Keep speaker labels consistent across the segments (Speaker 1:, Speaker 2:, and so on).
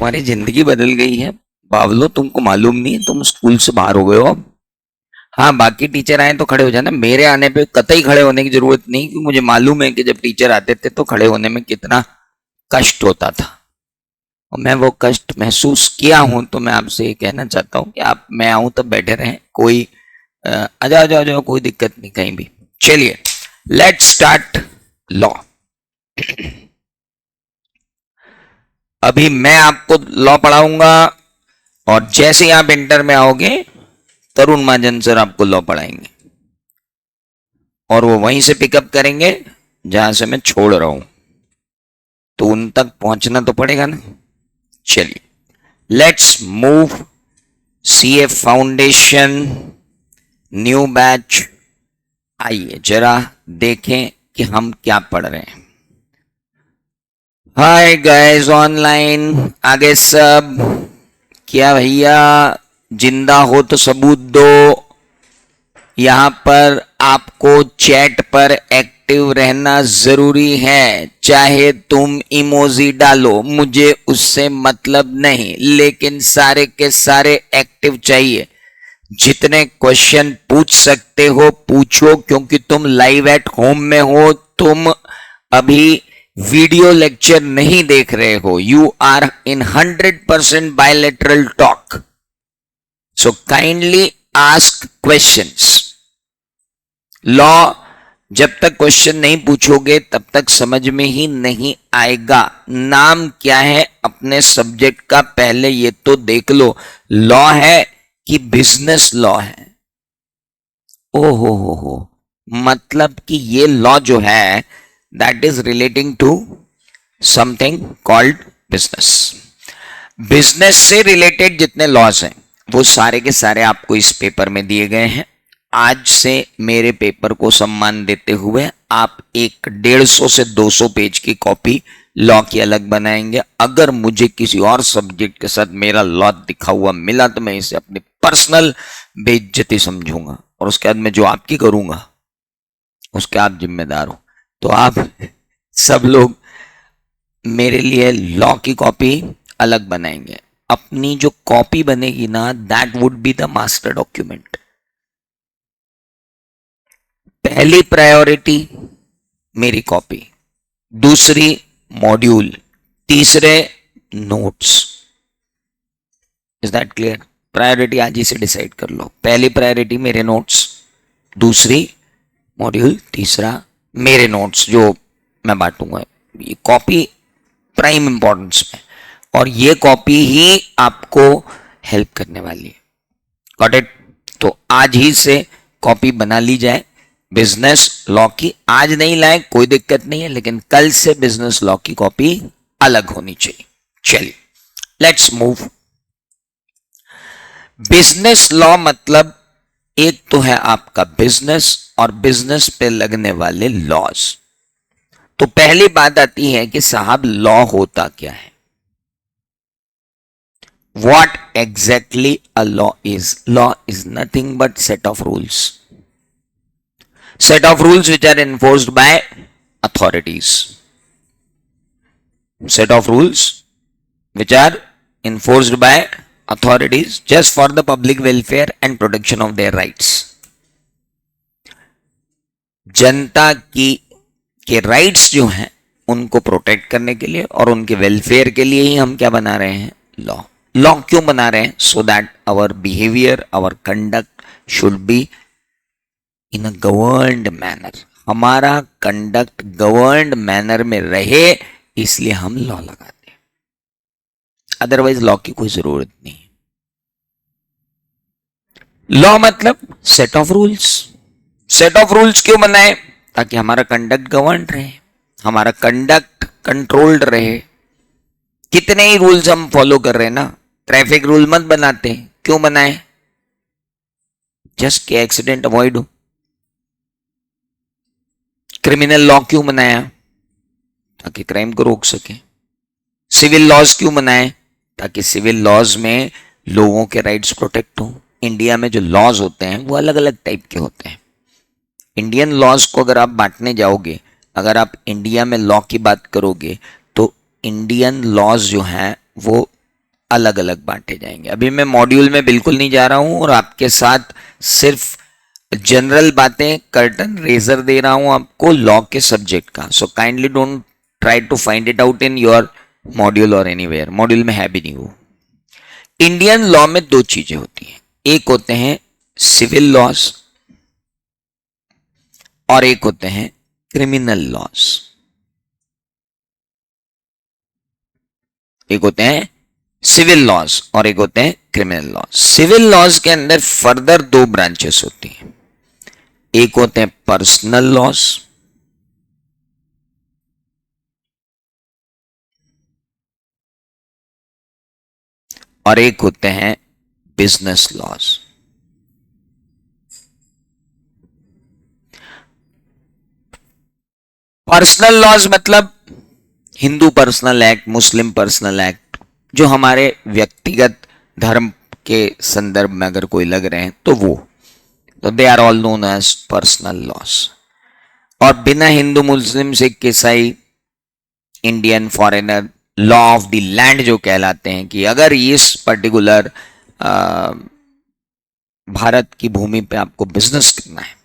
Speaker 1: तुम्हारी जिंदगी बदल गई है बावलो, तुमको मालूम नहीं है, तुम स्कूल से बाहर हो गए हो अब। हाँ, बाकी टीचर आए तो खड़े हो जाना, मेरे आने पे कतई खड़े होने की जरूरत नहीं, क्योंकि मुझे मालूम है कि जब टीचर आते थे तो खड़े होने में कितना कष्ट होता था, और मैं वो कष्ट महसूस किया हूं। तो मैं आपसे ये कहना चाहता हूं कि आप, मैं आऊं तब बैठे रहें, कोई आ जाओ जाओ जाओ, कोई दिक्कत नहीं कहीं भी। चलिए, लेट्स स्टार्ट लॉ। अभी मैं आपको लॉ पढ़ाऊंगा, और जैसे ही आप इंटर में आओगे तरुण महाजन सर आपको लॉ पढ़ाएंगे, और वो वहीं से पिकअप करेंगे जहां से मैं छोड़ रहा हूं, तो उन तक पहुंचना तो पड़ेगा ना। चलिए, let's move. CA foundation new batch, आइए जरा देखें कि हम क्या पढ़ रहे हैं। हाय गाइस ऑनलाइन, आगे सब क्या भैया, जिंदा हो तो सबूत दो। यहां पर आपको चैट पर एक्टिव रहना जरूरी है, चाहे तुम इमोजी डालो, मुझे उससे मतलब नहीं, लेकिन सारे के सारे एक्टिव चाहिए। जितने क्वेश्चन पूछ सकते हो पूछो, क्योंकि तुम लाइव एट होम में हो, तुम अभी वीडियो लेक्चर नहीं देख रहे हो, you are in 100% bilateral talk. So kindly ask questions. Law जब तक क्वेश्चन नहीं पूछोगे तब तक समझ में ही नहीं आएगा। नाम क्या है अपने सब्जेक्ट का, पहले ये तो देख लो, लॉ है कि बिजनेस लॉ है। ओ हो, मतलब कि ये लॉ जो है that is relating to something called business. Business से रिलेटेड जितने लॉज हैं वो सारे के सारे आपको इस पेपर में दिए गए हैं। आज से मेरे पेपर को सम्मान देते हुए आप एक 150 से 200 पेज की कॉपी लॉ की अलग बनाएंगे। अगर मुझे किसी और सब्जेक्ट के साथ मेरा लॉ दिखा हुआ मिला तो मैं इसे अपनी पर्सनल बेइज्जती समझूंगा, और उसके बाद मैं जो आपकी करूंगा उसके आप जिम्मेदार हो। तो आप सब लोग मेरे लिए लॉ की कॉपी अलग बनाएंगे। अपनी जो कॉपी बनेगी ना, that would be the master document. पहली प्रायोरिटी मेरी कॉपी, दूसरी मॉड्यूल, तीसरे notes. Is that clear? Priority आज ही से डिसाइड कर लो। पहली प्रायोरिटी मेरे नोट्स, दूसरी मॉड्यूल, तीसरा मेरे नोट्स जो मैं बांटूंगा। ये कॉपी प्राइम इंपॉर्टेंस में, और ये कॉपी ही आपको हेल्प करने वाली है। Got it? तो आज ही से कॉपी बना ली जाए बिजनेस लॉ की। आज नहीं लाए कोई दिक्कत नहीं है, लेकिन कल से बिजनेस लॉ की कॉपी अलग होनी चाहिए। चलिए, लेट्स मूव। बिजनेस लॉ मतलब एक तो है आपका बिजनेस, और बिजनेस पे लगने वाले लॉज। तो पहली बात आती है कि साहब लॉ होता क्या है? What exactly a law is? Law is nothing but set of rules. Set of rules which are enforced by authorities. Set of rules which are enforced by authorities just for the public welfare and protection of their rights. जनता की के rights जो हैं उनको protect करने के लिए और उनके वेलफेयर के लिए ही हम क्या बना रहे हैं? लॉ। लॉ क्यों बना रहे हैं? So that our behaviour, our conduct should be in a governed manner. हमारा कंडक्ट गवर्न्ड मैनर में रहे, इसलिए हम लॉ लगाते हैं। अदरवाइज लॉ की कोई जरूरत नहीं है। लॉ मतलब set of rules. Set of rules क्यों बनाए? ताकि हमारा कंडक्ट गवर्न रहे, हमारा कंडक्ट कंट्रोल्ड रहे। कितने ही रूल्स हम फॉलो कर रहे हैं ना। ट्रैफिक रूल मत बनाते, क्यों बनाए? जस्ट के एक्सीडेंट अवॉइड हो। क्रिमिनल लॉ क्यों बनाया? ताकि क्राइम को रोक सके। सिविल लॉज क्यों बनाए? ताकि सिविल लॉज में लोगों के राइट्स प्रोटेक्ट हो। इंडिया में जो लॉज होते हैं वो अलग अलग टाइप के होते हैं। इंडियन लॉज को अगर आप बांटने जाओगे, अगर आप इंडिया में लॉ की बात करोगे, तो इंडियन लॉज जो हैं वो अलग अलग बांटे जाएंगे। अभी मैं मॉड्यूल में बिल्कुल नहीं जा रहा हूं और आपके साथ सिर्फ जनरल बातें, कर्टन रेजर दे रहा हूं आपको लॉ के सब्जेक्ट का। So kindly don't try to find it out in your module और एनीवेयर, मॉड्यूल में है भी नहीं वो। इंडियन लॉ में दो चीजें होती हैं, एक होते हैं सिविल लॉज और एक होते हैं क्रिमिनल लॉज। एक होते हैं सिविल लॉज और एक होते हैं क्रिमिनल लॉज। सिविल लॉज के अंदर फर्दर दो ब्रांचेस होती हैं, एक होते हैं पर्सनल लॉज और एक होते हैं बिजनेस लॉज। पर्सनल लॉज मतलब हिंदू पर्सनल एक्ट, मुस्लिम पर्सनल एक्ट, जो हमारे व्यक्तिगत धर्म के संदर्भ में अगर कोई लग रहे हैं तो वो, तो they are all known as personal laws. और बिना हिंदू मुस्लिम सिख ईसाई Indian foreigner law of the land जो कहलाते हैं कि अगर इस पर्टिकुलर भारत की भूमि पे आपको बिजनेस करना है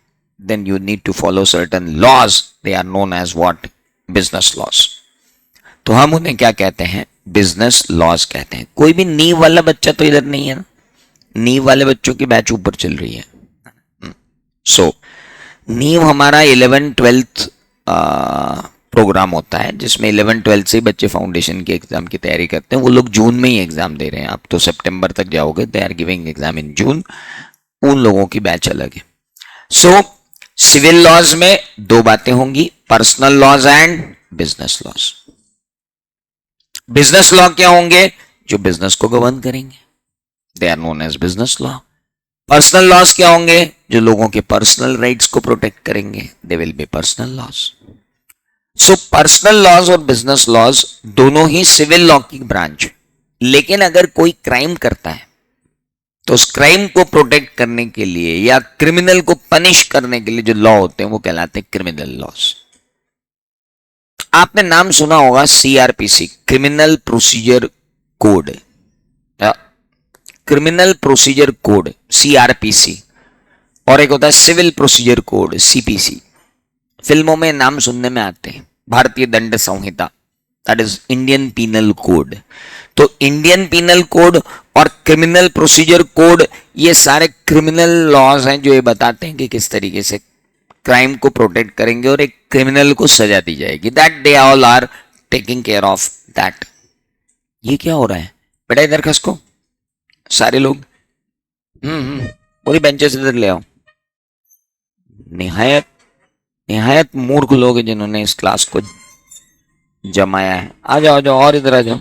Speaker 1: then you need to follow certain laws, they are known as what, business laws. तो हम उन्हें क्या कहते हैं, बिजनेस लॉज कहते हैं। कोई भी नींव वाला बच्चा तो इधर नहीं है ना, नींव वाले बच्चों की बैच ऊपर चल रही है। सो नींव हमारा 11th-12th प्रोग्राम होता है जिसमें 11th-12th से बच्चे फाउंडेशन के एग्जाम की तैयारी करते हैं। वो लोग जून में ही एग्जाम दे रहे हैं, आप तो सितंबर तक जाओगे, they are giving exam in June, उन लोगों की बैच अलग है। सो सिविल लॉज में दो बातें होंगी, personal laws and business laws. Business law क्या होंगे, जो बिजनेस को गवर्न करेंगे, they are known as business law. Personal laws क्या होंगे, जो लोगों के पर्सनल राइट्स को प्रोटेक्ट करेंगे, they will be personal laws. So personal laws और बिजनेस लॉज दोनों ही सिविल लॉ की ब्रांच। लेकिन अगर कोई क्राइम करता है तो उस क्राइम को प्रोटेक्ट करने के लिए या क्रिमिनल को पनिश करने के लिए जो लॉ होते हैं वो कहलाते हैं क्रिमिनल लॉज। आपने नाम सुना होगा CrPC, criminal procedure code, criminal procedure code CrPC, और एक होता है सिविल प्रोसीजर कोड सीपीसी। फिल्मों में नाम सुनने में आते हैं, भारतीय दंड संहिता, that is Indian penal code. तो इंडियन पीनल कोड और क्रिमिनल प्रोसीजर कोड, ये सारे क्रिमिनल लॉज हैं जो ये बताते हैं कि किस तरीके से क्राइम को प्रोटेक्ट करेंगे और एक क्रिमिनल को सजा दी जाएगी, that they all are taking care of that. ये क्या हो रहा है बेटा, इधर खसको सारे लोग, पूरी बेंचेस इधर ले आओ। निहायत निहायत मूर्ख लोग हैं जिन्होंने इस क्लास को जमाया है। आ जाओ, आ जाओ और इधर आ जाओ,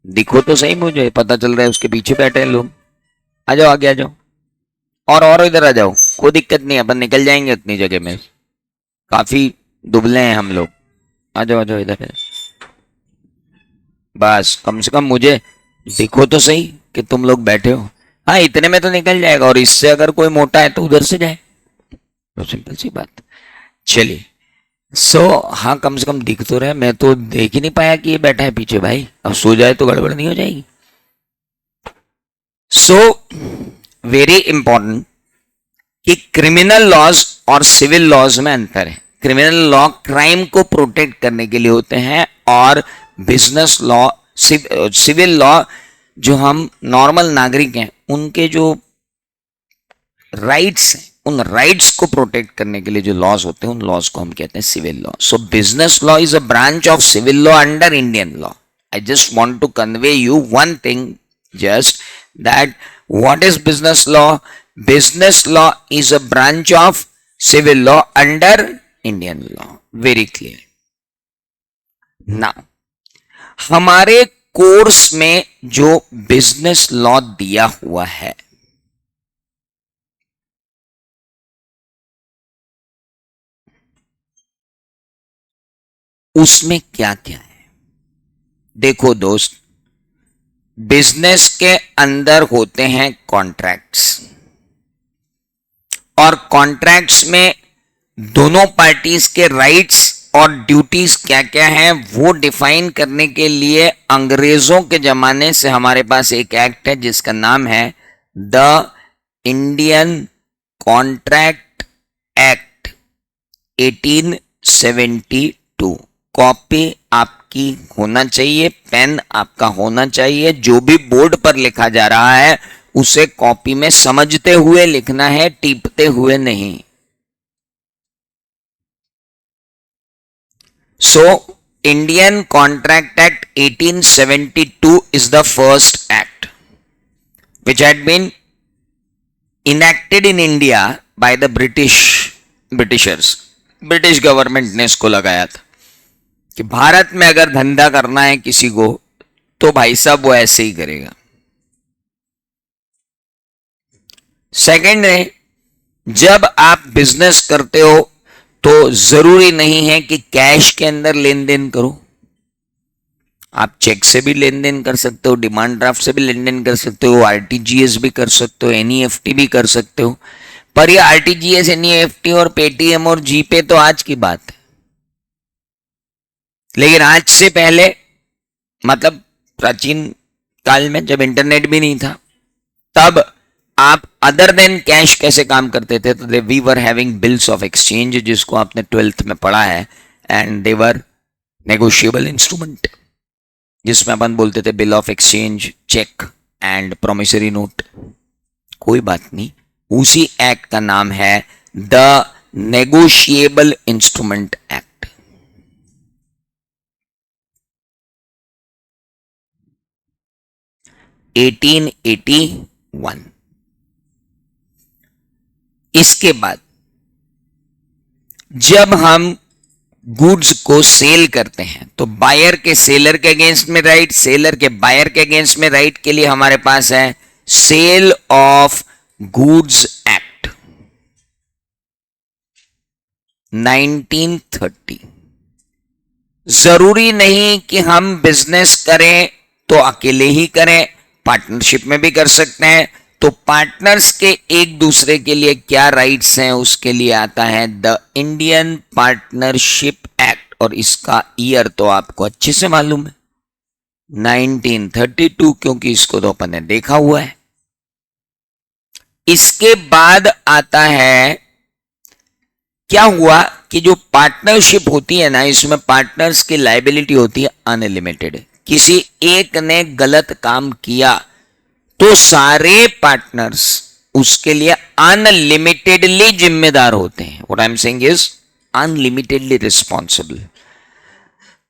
Speaker 1: दिखो तो सही, मुझे पता चल रहा है उसके पीछे बैठे हैं लोग। आ जाओ, आगे आ जाओ, और इधर आ जाओ, कोई दिक्कत नहीं, अपन निकल जाएंगे उतनी जगह में, काफी दुबले हैं हम लोग। आ जाओ, आ जाओ इधर, बस कम से कम मुझे दिखो तो सही कि तुम लोग बैठे हो। हाँ, इतने में तो निकल जाएगा, और इससे अगर कोई मोटा है तो उधर से जाए, तो सिंपल सी बात। चलिए, हाँ कम से कम दिख तो रहा है, मैं तो देख ही नहीं पाया कि ये बैठा है पीछे भाई, अब सो जाए तो गड़बड़ नहीं हो जाएगी। वेरी इंपॉर्टेंट कि क्रिमिनल लॉज और सिविल लॉज में अंतर है। क्रिमिनल लॉ क्राइम को प्रोटेक्ट करने के लिए होते हैं और बिजनेस लॉ, सिविल लॉ जो हम नॉर्मल नागरिक हैं उनके जो राइट्स हैं, उन राइट्स को प्रोटेक्ट करने के लिए जो लॉज होते हैं उन लॉज को हम कहते हैं civil law. So business law is a branch of civil law under Indian law. I just want to convey you one thing, just that what is business law? Business law is a branch of civil law under Indian law. Very clear. Now, हमारे course में जो business law दिया हुआ है उसमें क्या क्या है? देखो दोस्त, बिजनेस के अंदर होते हैं कॉन्ट्रैक्ट्स, और कॉन्ट्रैक्ट्स में दोनों पार्टीज के राइट्स और ड्यूटीज क्या क्या हैं वो डिफाइन करने के लिए अंग्रेजों के जमाने से हमारे पास एक एक्ट है जिसका नाम है the Indian contract act 1872। Copy आपकी होना चाहिए, पेन आपका होना चाहिए, जो भी बोर्ड पर लिखा जा रहा है उसे कॉपी में समझते हुए लिखना है, टीपते हुए नहीं। So, Indian Contract Act 1872 is the first act which had been enacted in India by the Britishers. British government ने इसको लगाया था कि भारत में अगर धंधा करना है किसी को तो भाई साहब वो ऐसे ही करेगा। सेकंड है, जब आप बिजनेस करते हो तो जरूरी नहीं है कि कैश के अंदर लेन देन करो, आप चेक से भी लेन देन कर सकते हो, डिमांड ड्राफ्ट से भी लेन देन कर सकते हो, आरटीजीएस भी कर सकते हो, एनईएफटी भी कर सकते हो। पर ये आरटीजीएस, एनईएफटी और पेटीएम और जीपे तो आज की बात है, लेकिन आज से पहले मतलब प्राचीन काल में जब इंटरनेट भी नहीं था तब आप अदर देन कैश कैसे काम करते थे? तो we were having bills of exchange, जिसको आपने 12th में पढ़ा है, and they were negotiable instrument, जिसमें अपन बोलते थे bill of exchange, cheque and promissory note. कोई बात नहीं, उसी एक्ट का नाम है द नेगोशिएबल इंस्ट्रूमेंट एक्ट। (1881). इसके बाद जब हम गुड्स को सेल करते हैं तो बायर के सेलर के अगेंस्ट में राइट, सेलर के बायर के अगेंस्ट में राइट के लिए हमारे पास है सेल ऑफ गुड्स एक्ट 1930। जरूरी नहीं कि हम बिजनेस करें तो अकेले ही करें, पार्टनरशिप में भी कर सकते हैं। तो पार्टनर्स के एक दूसरे के लिए क्या राइट्स हैं उसके लिए आता है द इंडियन पार्टनरशिप एक्ट, और इसका ईयर तो आपको अच्छे से मालूम है 1932, क्योंकि इसको तो अपन ने देखा हुआ है। इसके बाद आता है, क्या हुआ कि जो पार्टनरशिप होती है ना, इसमें पार्टनर्स की लायबिलिटी होती है अनलिमिटेड। किसी एक ने गलत काम किया तो सारे पार्टनर्स उसके लिए अनलिमिटेडली जिम्मेदार होते हैं। What I am saying is unlimitedly responsible.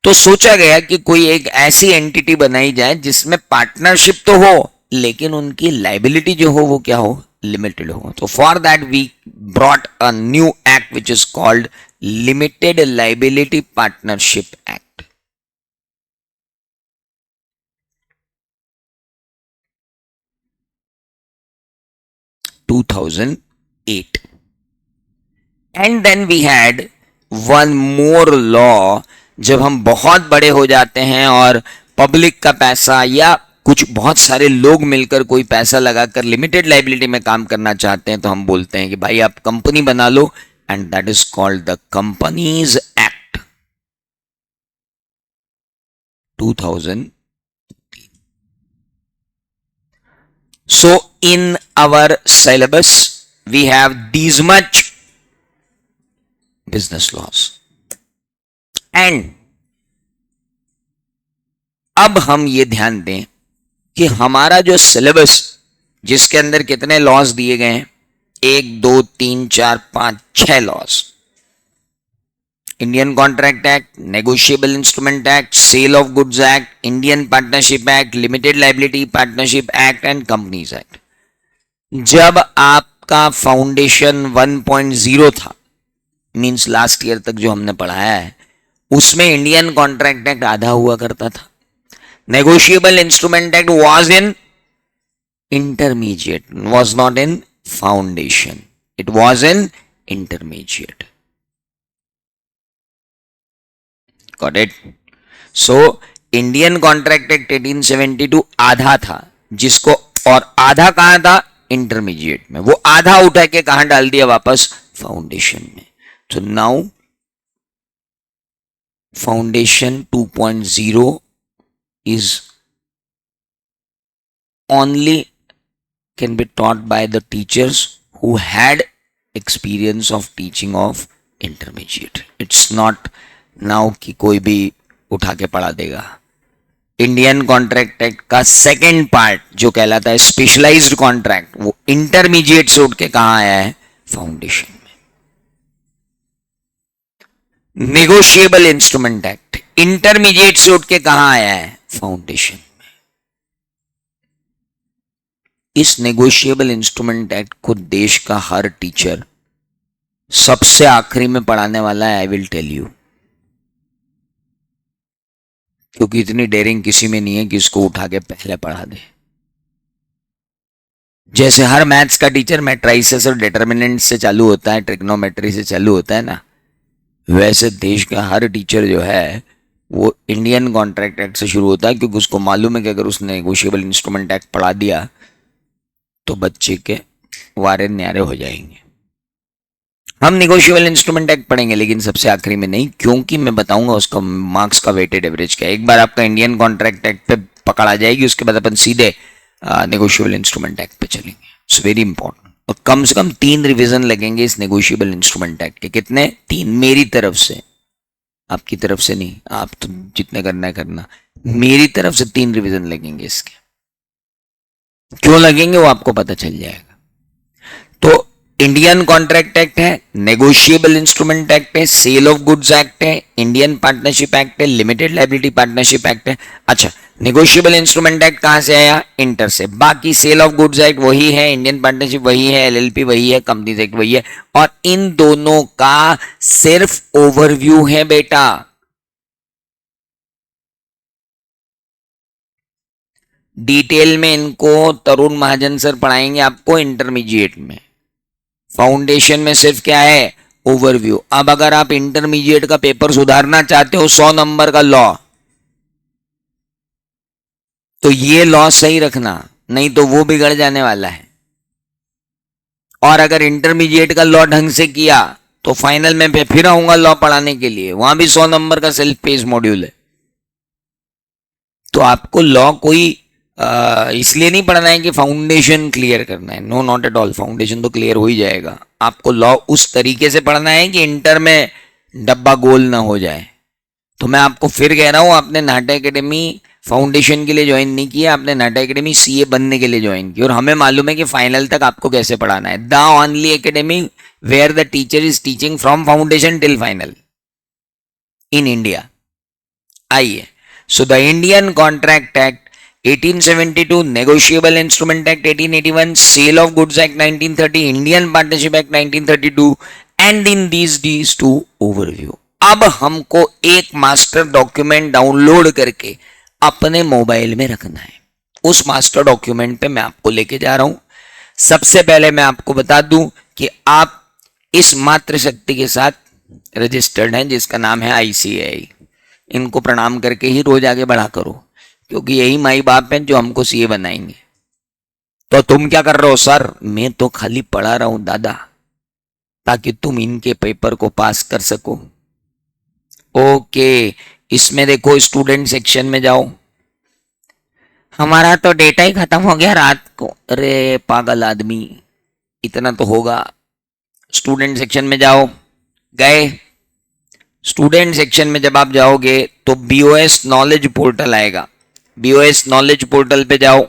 Speaker 1: तो सोचा गया कि कोई एक ऐसी एंटिटी बनाई जाए जिसमें पार्टनरशिप तो हो लेकिन उनकी लायबिलिटी जो हो वो क्या हो, लिमिटेड हो। तो for that we brought a new act which is called limited liability partnership act. (2008). And then we had one more law. जब हम बहुत बड़े हो जाते हैं और पब्लिक का पैसा या कुछ बहुत सारे लोग मिलकर कोई पैसा लगाकर लिमिटेड लायबिलिटी में काम करना चाहते हैं तो हम बोलते हैं कि भाई आप कंपनी बना लो, and that is called the companies act 2000। So in our syllabus we have these much business laws, and अब हम ये ध्यान दें कि हमारा जो सिलेबस जिसके अंदर कितने लॉज दिए गए हैं, 1 2 3 4 5 6 laws. Indian contract act, negotiable instrument act, sale of goods act, Indian partnership act, limited liability partnership act and companies act. जब आपका फाउंडेशन 1.0 था, मींस लास्ट ईयर तक जो हमने पढ़ाया है, उसमें इंडियन कॉन्ट्रैक्ट एक्ट आधा हुआ करता था। Negotiable instrument act was in intermediate, was not in foundation, it was in intermediate. Got it? So Indian contract act 1872 आधा था, जिसको, और आधा कहां था, इंटरमीडिएट में। वो आधा उठा के कहां डाल दिया, वापस फाउंडेशन में। तो now foundation 2.0 is only can be taught by the teachers who had experience of teaching of intermediate. It's not now कि कोई भी उठा के पढ़ा देगा. इंडियन कॉन्ट्रैक्ट एक्ट का सेकेंड पार्ट जो कहलाता है स्पेशलाइज्ड कॉन्ट्रैक्ट, वो इंटरमीडिएट से उठ के कहां आया है? फाउंडेशन में. नेगोशिएबल इंस्ट्रूमेंट एक्ट इंटरमीडिएट से उठ के कहां आया है? फाउंडेशन में. इस नेगोशिएबल इंस्ट्रूमेंट एक्ट को देश का हर टीचर सबसे आखिरी में पढ़ाने वाला है. आई विल टेल यू, क्योंकि इतनी डेयरिंग किसी में नहीं है कि इसको उठा के पहले पढ़ा दे. जैसे हर मैथ्स का टीचर मैट्राइसेस और डिटर्मिनेंट से चालू होता है, ट्रिग्नोमेट्री से चालू होता है ना, वैसे देश का हर टीचर जो है वो इंडियन कॉन्ट्रैक्ट एक्ट से शुरू होता है, क्योंकि उसको मालूम है कि अगर उसने नेगोशिएबल इंस्ट्रूमेंट एक्ट पढ़ा दिया तो बच्चे के वारे न्यारे हो जाएंगे. हम नेगोशिएबल इंस्ट्रूमेंट एक्ट पढ़ेंगे लेकिन सबसे आखिरी में नहीं, क्योंकि मैं बताऊंगा उसका मार्क्स का वेटेड एवरेज क्या है. एक बार आपका इंडियन कॉन्ट्रैक्ट एक्ट पे पकड़ आ जाएगी, उसके बाद अपन सीधे नेगोशिएबल इंस्ट्रूमेंट एक्ट पे चलेंगे. It's very important. और कम से कम 3 रिवीजन लगेंगे इस नेगोशिएबल इंस्ट्रूमेंट एक्ट के. कितने? 3. मेरी तरफ से, आपकी तरफ से नहीं, आप तो जितने करना है करना. मेरी तरफ से 3 रिवीजन लगेंगे इसके. क्यों लगेंगे वो आपको पता चल जाएगा. तो इंडियन कॉन्ट्रैक्ट एक्ट है, नेगोशिएबल इंस्ट्रूमेंट एक्ट है, सेल ऑफ गुड्स एक्ट है, इंडियन पार्टनरशिप एक्ट है, लिमिटेड लायबिलिटी पार्टनरशिप एक्ट है. अच्छा, नेगोशिएबल इंस्ट्रूमेंट एक्ट कहां से आया? इंटर से. बाकी सेल ऑफ गुड्स एक्ट वही है, इंडियन पार्टनरशिप वही है, एलएलपी वही है, कंपनीज एक्ट वही है. और इन दोनों का सिर्फ ओवरव्यू है बेटा. डिटेल में इनको तरुण महाजन सर पढ़ाएंगे आपको इंटरमीडिएट में. फाउंडेशन में सिर्फ क्या है? ओवरव्यू. अब अगर आप इंटरमीडिएट का पेपर सुधारना चाहते हो, 100 नंबर का लॉ, तो ये लॉ सही रखना, नहीं तो वो बिगड़ जाने वाला है. और अगर इंटरमीडिएट का लॉ ढंग से किया तो फाइनल में फिर आऊंगा लॉ पढ़ाने के लिए, वहां भी 100 नंबर का सेल्फ पेस मॉड्यूल है. तो आपको लॉ कोई इसलिए नहीं पढ़ना है कि फाउंडेशन क्लियर करना है. No, not at all. Foundation तो क्लियर हो ही जाएगा. आपको लॉ उस तरीके से पढ़ना है कि इंटर में डब्बा गोल ना हो जाए. तो मैं आपको फिर कह रहा हूं, आपने नाटा एकेडमी फाउंडेशन के लिए ज्वाइन नहीं किया, आपने नाटा एकेडमी सीए बनने के लिए ज्वाइन की. और हमें मालूम है कि फाइनल तक आपको कैसे पढ़ाना है. The only academy where the teacher is teaching from foundation till final in India. आइए, so the Indian contract act 1872, negotiable instrument act 1881, sale of goods act 1930, Indian partnership act 1932, and in these two overview. अब हमको एक master document download करके अपने mobile में रखना है. उस मास्टर डॉक्यूमेंट पे मैं आपको लेके जा रहा हूं. सबसे पहले मैं आपको बता दूं कि आप इस मातृशक्ति के साथ रजिस्टर्ड हैं जिसका नाम है आईसीएआई. इनको प्रणाम करके ही रोज आगे बढ़ा करो, क्योंकि यही माई बाप हैं जो हमको सीए बनाएंगे. तो तुम क्या कर रहे हो? सर मैं तो खाली पढ़ा रहा हूं दादा, ताकि तुम इनके पेपर को पास कर सको. ओके, इसमें देखो स्टूडेंट सेक्शन में जाओ. हमारा तो डेटा ही खत्म हो गया रात को. अरे पागल आदमी, इतना तो होगा. स्टूडेंट सेक्शन में जाओ. गए? स्टूडेंट सेक्शन में जब आप जाओगे तो बीओएस नॉलेज पोर्टल आएगा. बीओएस नॉलेज पोर्टल पे जाओ.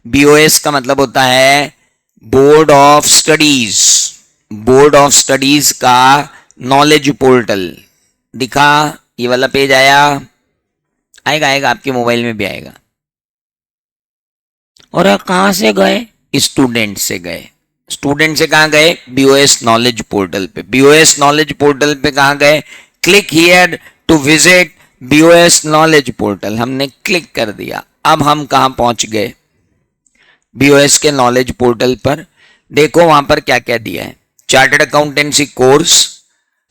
Speaker 1: बीओएस का मतलब होता है board of studies. Board of studies का नॉलेज पोर्टल दिखा. ये वाला पेज आया, आएगा आएगा, आपके मोबाइल में भी आएगा. और कहां से गए? स्टूडेंट से गए. स्टूडेंट से कहां गए? बीओएस नॉलेज पोर्टल पे. बीओएस नॉलेज पोर्टल पे कहां गए? Click here to visit BOS knowledge portal. हमने क्लिक कर दिया. अब हम कहां पहुंच गए? बीओएस के नॉलेज पोर्टल पर. देखो वहां पर क्या क्या दिया है. Chartered accountancy course,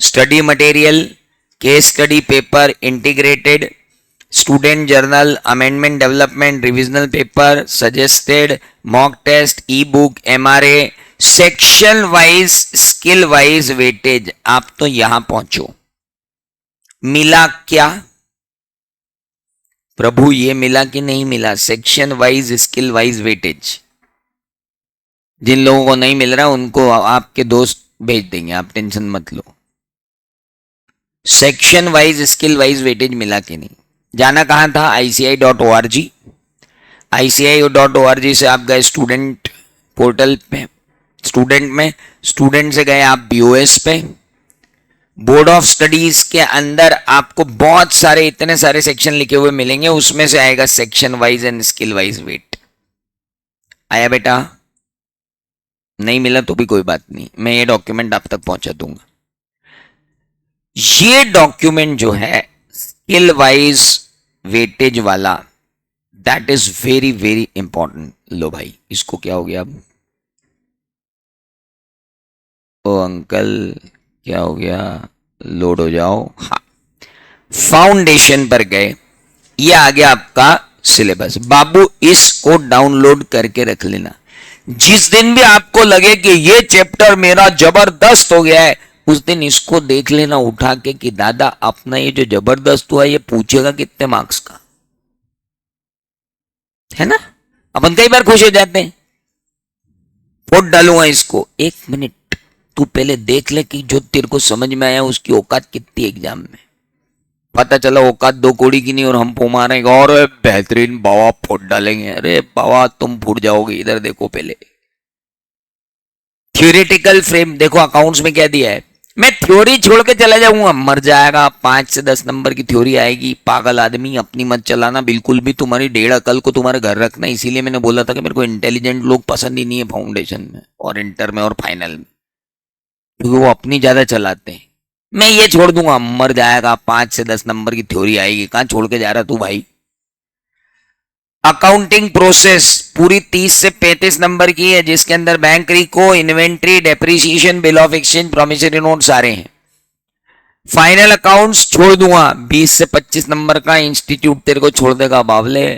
Speaker 1: study material, case study paper integrated, student journal, amendment development, revisional paper, suggested, mock test, e book, MRA, section wise, skill wise weightage. आप तो यहां पहुंचो. मिला क्या? प्रभु ये मिला कि नहीं मिला? Section wise skill wise weightage. जिन लोगों को नहीं मिल रहा उनको आपके दोस्त भेज देंगे, आप टेंशन मत लो। Section wise skill wise weightage मिला कि नहीं? जाना कहां था? ICI.org। ICI.org से आप गए स्टूडेंट पोर्टल पे, स्टूडेंट में, स्टूडेंट से गए आप BOS पे। बोर्ड ऑफ स्टडीज के अंदर आपको बहुत सारे, इतने सारे सेक्शन लिखे हुए मिलेंगे, उसमें से आएगा section wise and skill wise weight. आया बेटा? नहीं मिला तो भी कोई बात नहीं, मैं ये डॉक्यूमेंट आप तक पहुंचा दूंगा। ये डॉक्यूमेंट जो है स्किल वाइज वेटेज वाला, that is very very important. लो भाई, इसको क्या हो गया अब? ओ अंकल क्या हो गया? लोड हो जाओ। हाँ, फाउंडेशन पर गए, ये आ गया आपका सिलेबस। बाबू इसको डाउनलोड करके रख लेना। जिस दिन भी आपको लगे कि ये चैप्टर मेरा जबरदस्त हो गया है, उस दिन इसको देख लेना उठा के कि दादा अपना ये जो जबरदस्त हुआ ये पूछेगा कितने मार्क्स का, है ना? अपन कई बार खुश हो जाते हैं, वोट डालूंगा इसको। एक मिनट, तू पहले देख ले कि जो तेरे को समझ में आया उसकी औकात कितनी एग्जाम में। पता चला औकात 2 कौड़ी की नहीं और हम पो मारेंगे और बेहतरीन बाबा फुट डालेंगे। अरे बाबा तुम फूट जाओगे, इधर देखो पहले। थ्योरेटिकल फ्रेम देखो, अकाउंट्स में क्या दिया है। मैं थ्योरी छोड़ के चला जाऊंगा, मर जाएगा। 5 से 10 नंबर की थ्योरी आएगी। पागल आदमी, अपनी मत चलाना बिल्कुल भी। तुम्हारी 1.5 अकल को तुम्हारे घर रखना। इसीलिए मैंने बोला था कि मेरे को इंटेलिजेंट लोग पसंद ही नहीं है फाउंडेशन में और इंटर में और फाइनल में, क्योंकि वो अपनी ज्यादा चलाते हैं। मैं ये छोड़ दूंगा, मर जाएगा। 5 से 10 नंबर की थ्योरी आएगी, कहां छोड़ के जा रहा तू भाई? अकाउंटिंग प्रोसेस पूरी 30 से 35 नंबर की है, जिसके अंदर bank reco, inventory, depreciation, bill of exchange, promissory note सारे हैं। फाइनल अकाउंट्स छोड़ दूंगा, 20 से 25 नंबर का इंस्टीट्यूट तेरे को छोड़ देगा बावले।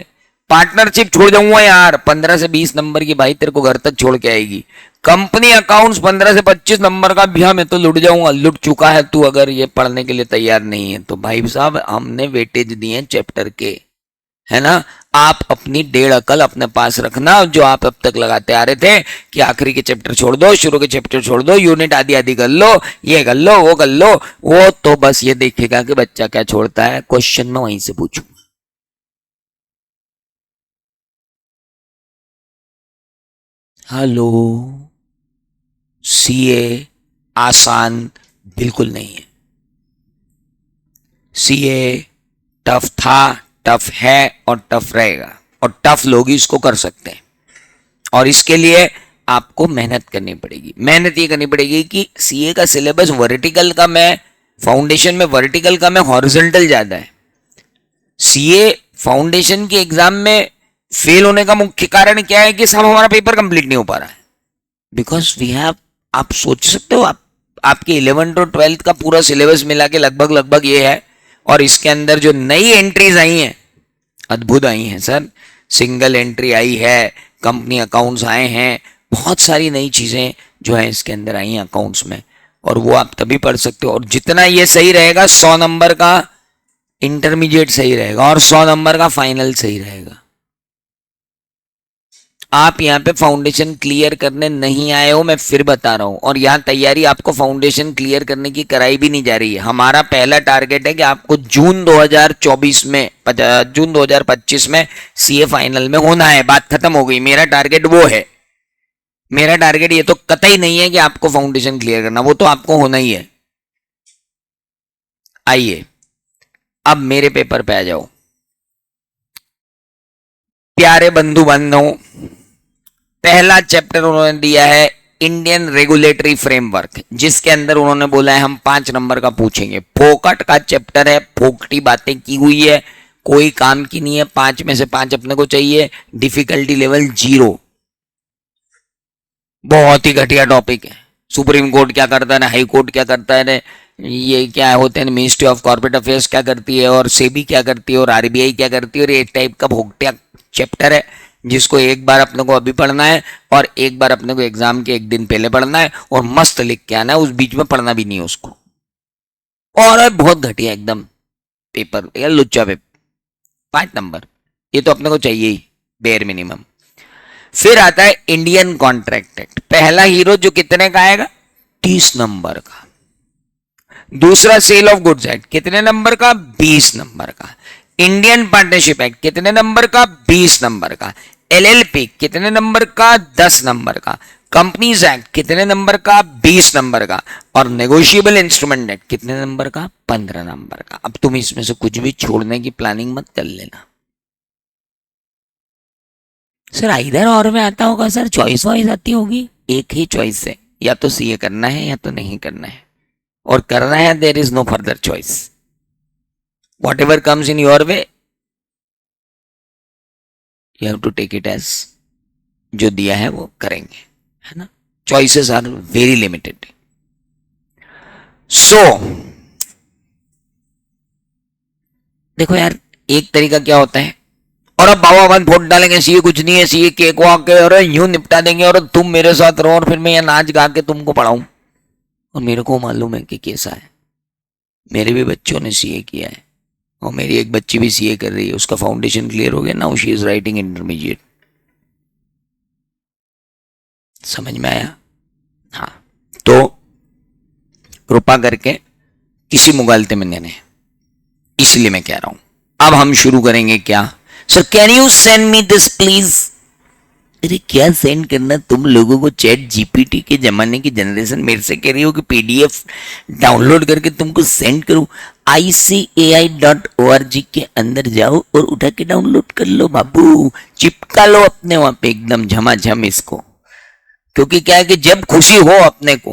Speaker 1: पार्टनरशिप छोड़ जाऊंगा यार, 15 से 20 नंबर की भाई तेरे को घर तक छोड़ के आएगी। कंपनी अकाउंट्स 15 से 25 नंबर का भैया मैं तो लुट जाऊंगा। लुट चुका है तू, अगर ये पढ़ने के लिए तैयार नहीं है तो भाई साहब हमने वेटेज दिए चैप्टर के, है ना? आप अपनी 1.5 अकल अपने पास रखना, जो आप अब तक लगाते आ रहे थे कि आखिरी के चैप्टर छोड़ दो, शुरू के चैप्टर छोड़ दो, यूनिट आदि आदि कर लो, ये कर लो, वो कर लो। वो तो बस ये देखेगा कि बच्चा क्या छोड़ता है। क्वेश्चन में वहीं से पूछूंगा। हेलो, सीए आसान बिल्कुल नहीं है। सीए टफ था, टफ है और टफ रहेगा, और टफ लोग ही इसको कर सकते हैं। और इसके लिए आपको मेहनत करनी पड़ेगी। मेहनत ये करनी पड़ेगी कि सीए का सिलेबस वर्टिकल का में, फाउंडेशन में वर्टिकल का में, हॉरिजॉन्टल ज्यादा है। सीए फाउंडेशन के एग्जाम में फेल होने का मुख्य कारण क्या है कि साहब हमारा पेपर कंप्लीट नहीं हो पा रहा है। बिकॉज वी हैव, आप सोच सकते हो, आपके 11th और 12th का पूरा सिलेबस मिला के लगभग लगभग ये है, और इसके अंदर जो नई एंट्रीज आई हैं अद्भुत आई हैं सर। सिंगल एंट्री आई है, कंपनी अकाउंट्स आए हैं, बहुत सारी नई चीजें जो है इसके अंदर आई हैं अकाउंट्स में, और वो आप तभी पढ़ सकते हो। और जितना ये सही रहेगा, 100 नंबर का इंटरमीडिएट सही रहेगा और 100 नंबर का फाइनल सही रहेगा। आप यहाँ पे फाउंडेशन क्लियर करने नहीं आए हो, मैं फिर बता रहा हूं, और यहाँ तैयारी आपको फाउंडेशन क्लियर करने की कराई भी नहीं जा रही है। हमारा पहला टारगेट है कि आपको जून 2024 में, जून 2025 में सीए फाइनल में होना है। बात खत्म हो गई, मेरा टारगेट वो है। मेरा टारगेट ये तो कतई नहीं है कि आपको फाउंडेशन क्लियर करना, वो तो आपको होना ही है। आइए अब मेरे पेपर पे आ जाओ। प्यारे बंधु बांधवों, पहला चैप्टर उन्होंने दिया है इंडियन रेगुलेटरी फ्रेमवर्क, जिसके अंदर उन्होंने बोला है हम 5 नंबर का पूछेंगे। फोकट का चैप्टर है, फोकटी बातें की हुई है, कोई काम की नहीं है। 5 में से 5 अपने को चाहिए। Difficulty level 0। बहुत ही घटिया टॉपिक है। सुप्रीम कोर्ट क्या करता है ना, हाई कोर्ट क्या करता है ना, ये क्या होते हैं, मिनिस्ट्री ऑफ कॉर्पोरेट अफेयर्स क्या करती है, और सेबी क्या करती है, और आरबीआई क्या करती है, और ये टाइप का भोगटिया चैप्टर है, जिसको एक बार अपने को अभी पढ़ना है और एक बार अपने को एग्जाम के एक दिन पहले पढ़ना है, और मस्त लिख के आना है, उस बीच में पढ़ना भी नहीं है उसको। और बहुत घटिया एकदम। पेपर या लुच्चा पेपर, 5 नंबर, ये तो अपने को चाहिए ही बेयर मिनिमम। फिर आता है इंडियन कॉन्ट्रैक्ट एक्ट, पहला हीरो जो कितने का आएगा, 30 नंबर का। दूसरा सेल ऑफ गुड्स एक्ट कितने नंबर का, 20 नंबर का। इंडियन पार्टनरशिप एक्ट कितने नंबर का, 20 नंबर का। एलएलपी कितने नंबर का, 10 नंबर का। कंपनीज एक्ट कितने नंबर का, 20 नंबर का। और नेगोशिएबल इंस्ट्रूमेंट एक्ट कितने नंबर का, 15 नंबर का। अब तुम इसमें से कुछ भी छोड़ने की प्लानिंग मत कर लेना। सर इधर और में आता होगा सर, चॉइस वाइज आती होगी, एक ही चॉइस है, या तो सीए करना है या तो नहीं करना है, और करना है there is no further choice. Whatever comes in your way you have to take it as, जो दिया है वो करेंगे, है ना। Choices are very limited. So देखो यार, एक तरीका क्या होता है, और अब बाबा अपन वोट डालेंगे, सीए कुछ नहीं है, सीए केक वाके और यूं निपटा देंगे, और तुम मेरे साथ रहो, और फिर मैं यहाँ नाच गा के तुमको पढ़ाऊं। और मेरे को मालूम है कि कैसा है, मेरे भी बच्चों ने सीए किया है, और मेरी एक बच्ची भी सीए कर रही है, उसका फाउंडेशन क्लियर हो गया, now she is writing intermediate. समझ में आया। हाँ, तो कृपा करके किसी मुगालते में नहीं, इसलिए मैं कह रहा हूं। अब हम शुरू करेंगे क्या, sir can you send me this please. अरे क्या सेंड करना तुम लोगों को, चैट जीपीटी के जमाने की जनरेशन मेरे से कह रही हो कि पीडीएफ डाउनलोड करके तुमको सेंड करूं। ICAI.org के अंदर जाओ और उठा के डाउनलोड कर लो बाबू, चिपका लो अपने वहां पे एकदम झमाझम इसको। क्योंकि क्या है कि जब खुशी हो अपने को,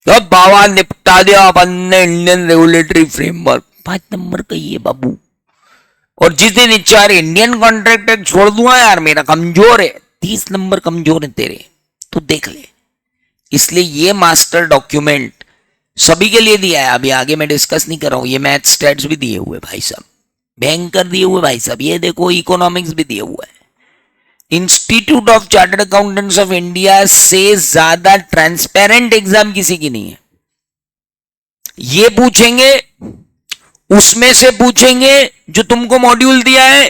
Speaker 1: तो बाबा निपटा दिया अपन ने इंडियन रेगुलेटरी फ्रेमवर्क, 5 नंबर का ये बाबू। और जिस दिन चार इंडियन कॉन्ट्रैक्ट एक्ट छोड़ दूंगा यार, मेरा कमजोर है, 30 नंबर कमजोर है तेरे, तो देख ले। इसलिए ये मास्टर डॉक्यूमेंट सभी के लिए दिया है, अभी आगे मैं डिस्कस नहीं कर रहा हूं। ये मैथ स्टैट्स भी दिए हुए भाई साहब, बैंकर दिए हुए भाई साहब, ये देखो इकोनॉमिक्स भी दिए हुआ है। Institute of chartered accountants of India से ज्यादा ट्रांसपेरेंट एग्जाम किसी की नहीं है। ये पूछेंगे, उसमें से पूछेंगे जो तुमको मॉड्यूल दिया है,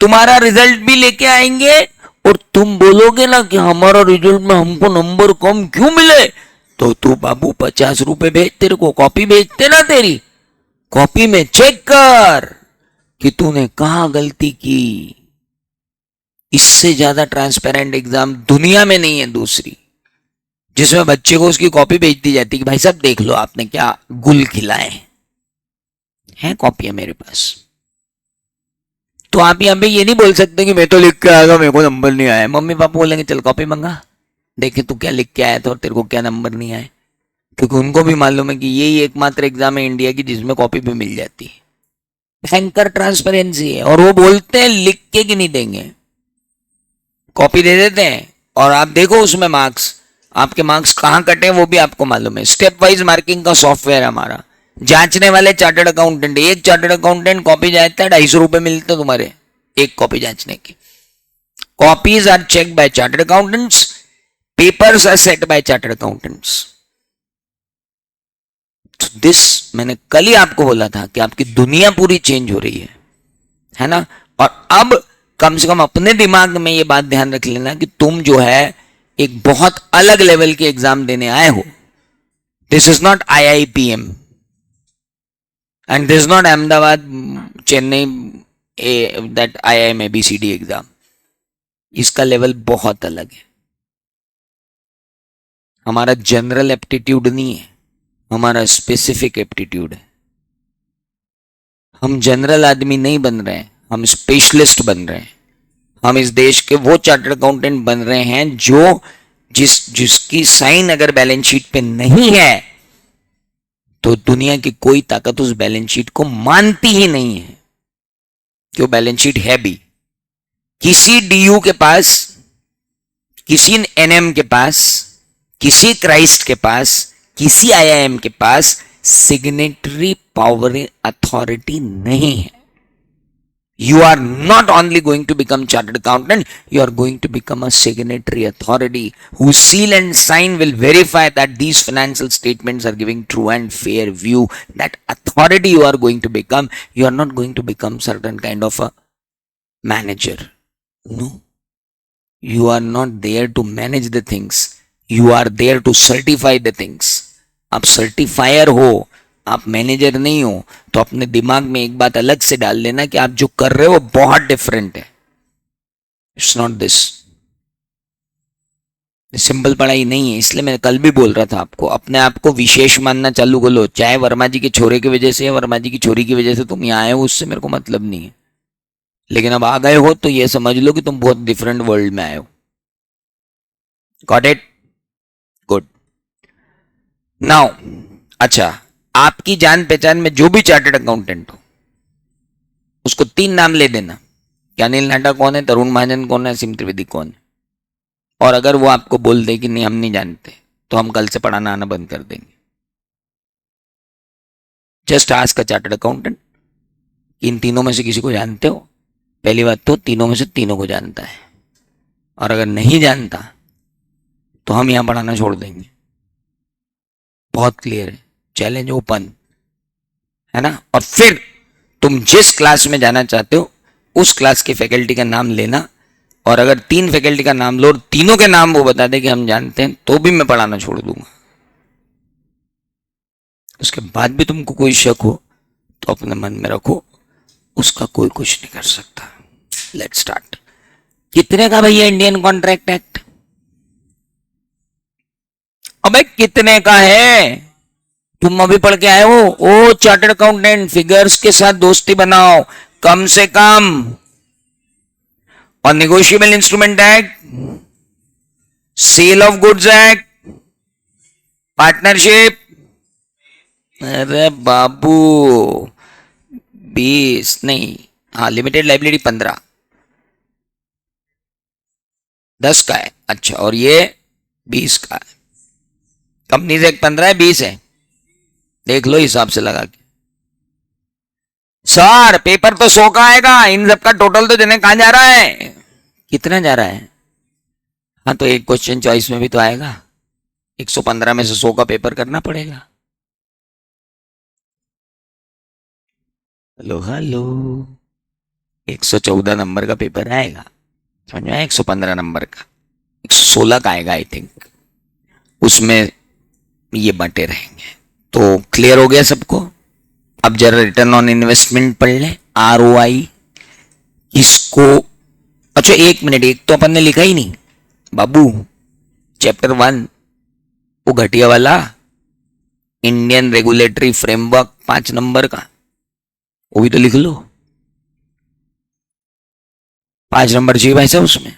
Speaker 1: तुम्हारा रिजल्ट भी लेके आएंगे, और तुम बोलोगे ना कि हमारा रिजल्ट में हमको नंबर कम क्यों मिले, तो तू बाबू 50 रुपए भेज, तेरे को कॉपी भेजते ना, तेरी कॉपी में चेक कर कि तूने कहां गलती की। इससे ज्यादा ट्रांसपेरेंट एग्जाम दुनिया में नहीं है दूसरी, जिसमें बच्चे को उसकी कॉपी भेज दी जाती है कि भाई साहब देख लो आपने क्या गुल खिलाए हैं, कॉपी है मेरे पास। तो आप यहां पे ये नहीं बोल सकते कि मैं तो लिख के आएगा, मेरे को नंबर नहीं आया। मम्मी पापा बोलेंगे चल कॉपी मंगा, देखे तू क्या लिख के आया था और तेरे को क्या नंबर नहीं आए, क्योंकि उनको भी मालूम है कि यही एकमात्र एग्जाम है इंडिया की जिसमें कॉपी भी मिल जाती है। भयंकर ट्रांसपेरेंसी है, और वो बोलते हैं लिख के कि नहीं देंगे, कॉपी दे देते हैं, और आप देखो उसमें मार्क्स, आपके मार्क्स कहां कटे वो भी आपको मालूम है। स्टेप वाइज मार्किंग का सॉफ्टवेयर हमारा, जांचने वाले चार्टर्ड अकाउंटेंट, एक चार्टर्ड अकाउंटेंट कॉपी जाता है, 250 रुपए मिलते तुम्हारे एक कॉपी जांचने की। Copies are check by chartered accountants, papers are set by chartered accountants. This मैंने कल ही आपको बोला था कि आपकी दुनिया पूरी चेंज हो रही है ना। और अब कम से कम अपने दिमाग में ये बात ध्यान रख लेना कि तुम जो है एक बहुत अलग लेवल के एग्जाम देने आए हो। This is not IIPM and this not Ahmedabad Chennai that IIM ABCD exam. इसका लेवल बहुत अलग है। हमारा जनरल एप्टीट्यूड नहीं है, हमारा स्पेसिफिक एप्टीट्यूड है। हम जनरल आदमी नहीं बन रहे हैं, हम स्पेशलिस्ट बन रहे हैं। हम इस देश के वो चार्टर्ड अकाउंटेंट बन रहे हैं जो जिसकी साइन अगर बैलेंस शीट पे नहीं है तो दुनिया की कोई ताकत उस बैलेंस शीट को मानती ही नहीं है कि वो बैलेंस शीट है भी। किसी DU के पास, किसी NM के पास, किसी क्राइस्ट के पास, किसी IIM के पास सिग्नेटरी पावर अथॉरिटी नहीं है। You are not only going to become chartered accountant, you are going to become a signatory authority whose seal and sign will verify that these financial statements are giving true and fair view. That authority you are going to become. You are not going to become certain kind of a manager. No, you are not there to manage the things. You are there to certify the things. आप सर्टिफायर हो, आप manager नहीं हो. तो अपने दिमाग में एक बात अलग से डाल लेना कि आप जो कर रहे हो बहुत डिफरेंट है. It's not this. सिंपल पढ़ाई नहीं है. इसलिए मैं कल भी बोल रहा था आपको, अपने आप को विशेष मानना चालू कर लो. चाहे वर्मा जी के छोरे की वजह से या वर्मा जी की छोरी की वजह से तुम यहाँ आए हो, उससे मेरे को मतलब नहीं है. लेकिन अब आ गए हो तो ये समझ लो कि तुम बहुत डिफरेंट वर्ल्ड में आए हो. Got it? गुड. नाउ अच्छा, आपकी जान पहचान में जो भी चार्टर्ड अकाउंटेंट हो उसको 3 नाम ले देना कि अनिल नाडा कौन है, तरुण महाजन कौन है, सिम त्रिवेदी कौन है. और अगर वो आपको बोल दे कि नहीं हम नहीं जानते, तो हम कल से पढ़ाना आना बंद कर देंगे. Just ask a chartered accountant, इन तीनों में से किसी को जानते हो? पहली बात तो तीनों में से तीनों को जानता है. और अगर नहीं जानता तो हम यहां पढ़ाना छोड़ देंगे. बहुत क्लियर है. चैलेंज ओपन है ना. और फिर तुम जिस क्लास में जाना चाहते हो उस क्लास की फैकल्टी का नाम लेना. और अगर 3 फैकल्टी का नाम लो और तीनों के नाम वो बता दे कि हम जानते हैं, तो भी मैं पढ़ाना छोड़ दूंगा. उसके बाद भी तुमको कोई शक हो तो अपने मन में रखो, उसका कोई कुछ नहीं कर सकता. Let's start. कितने का भैया इंडियन कॉन्ट्रैक्ट एक्ट? अबे कितने का है? तुम अभी पढ़ के आए हो. ओ चार्टर्ड अकाउंटेंट, फिगर्स के साथ दोस्ती बनाओ कम से कम. और negotiable instrument act, sale of goods act, partnership. अरे बाबू 20 नहीं, हाँ लिमिटेड लाइबिलिटी 15, 10 का है. अच्छा, और ये 20 का है. कंपनी से एक 15 है, 20 है. देख लो हिसाब से लगा के. सर पेपर तो 100 का आएगा. इन सब का टोटल तो देने कहां जा रहा है? कितना जा रहा है? हाँ तो एक क्वेश्चन चॉइस में भी तो आएगा. 115 में से 100 का पेपर करना पड़ेगा. Hello hello. 114 नंबर का पेपर आएगा, समझ में आया? 115 नंबर का, 116 का आएगा आई थिंक. उसमें ये बटे रहेंगे. तो क्लियर हो गया सबको? अब जरा रिटर्न ऑन इन्वेस्टमेंट पढ़ लें. ROI इसको, अच्छा 1 मिनट, एक तो अपन ने लिखा ही नहीं बाबू. चैप्टर 1 वो घटिया वाला इंडियन रेगुलेटरी फ्रेमवर्क 5 नंबर का, वो भी तो लिख लो. 5 नंबर चाहिए भाई साहब उसमें.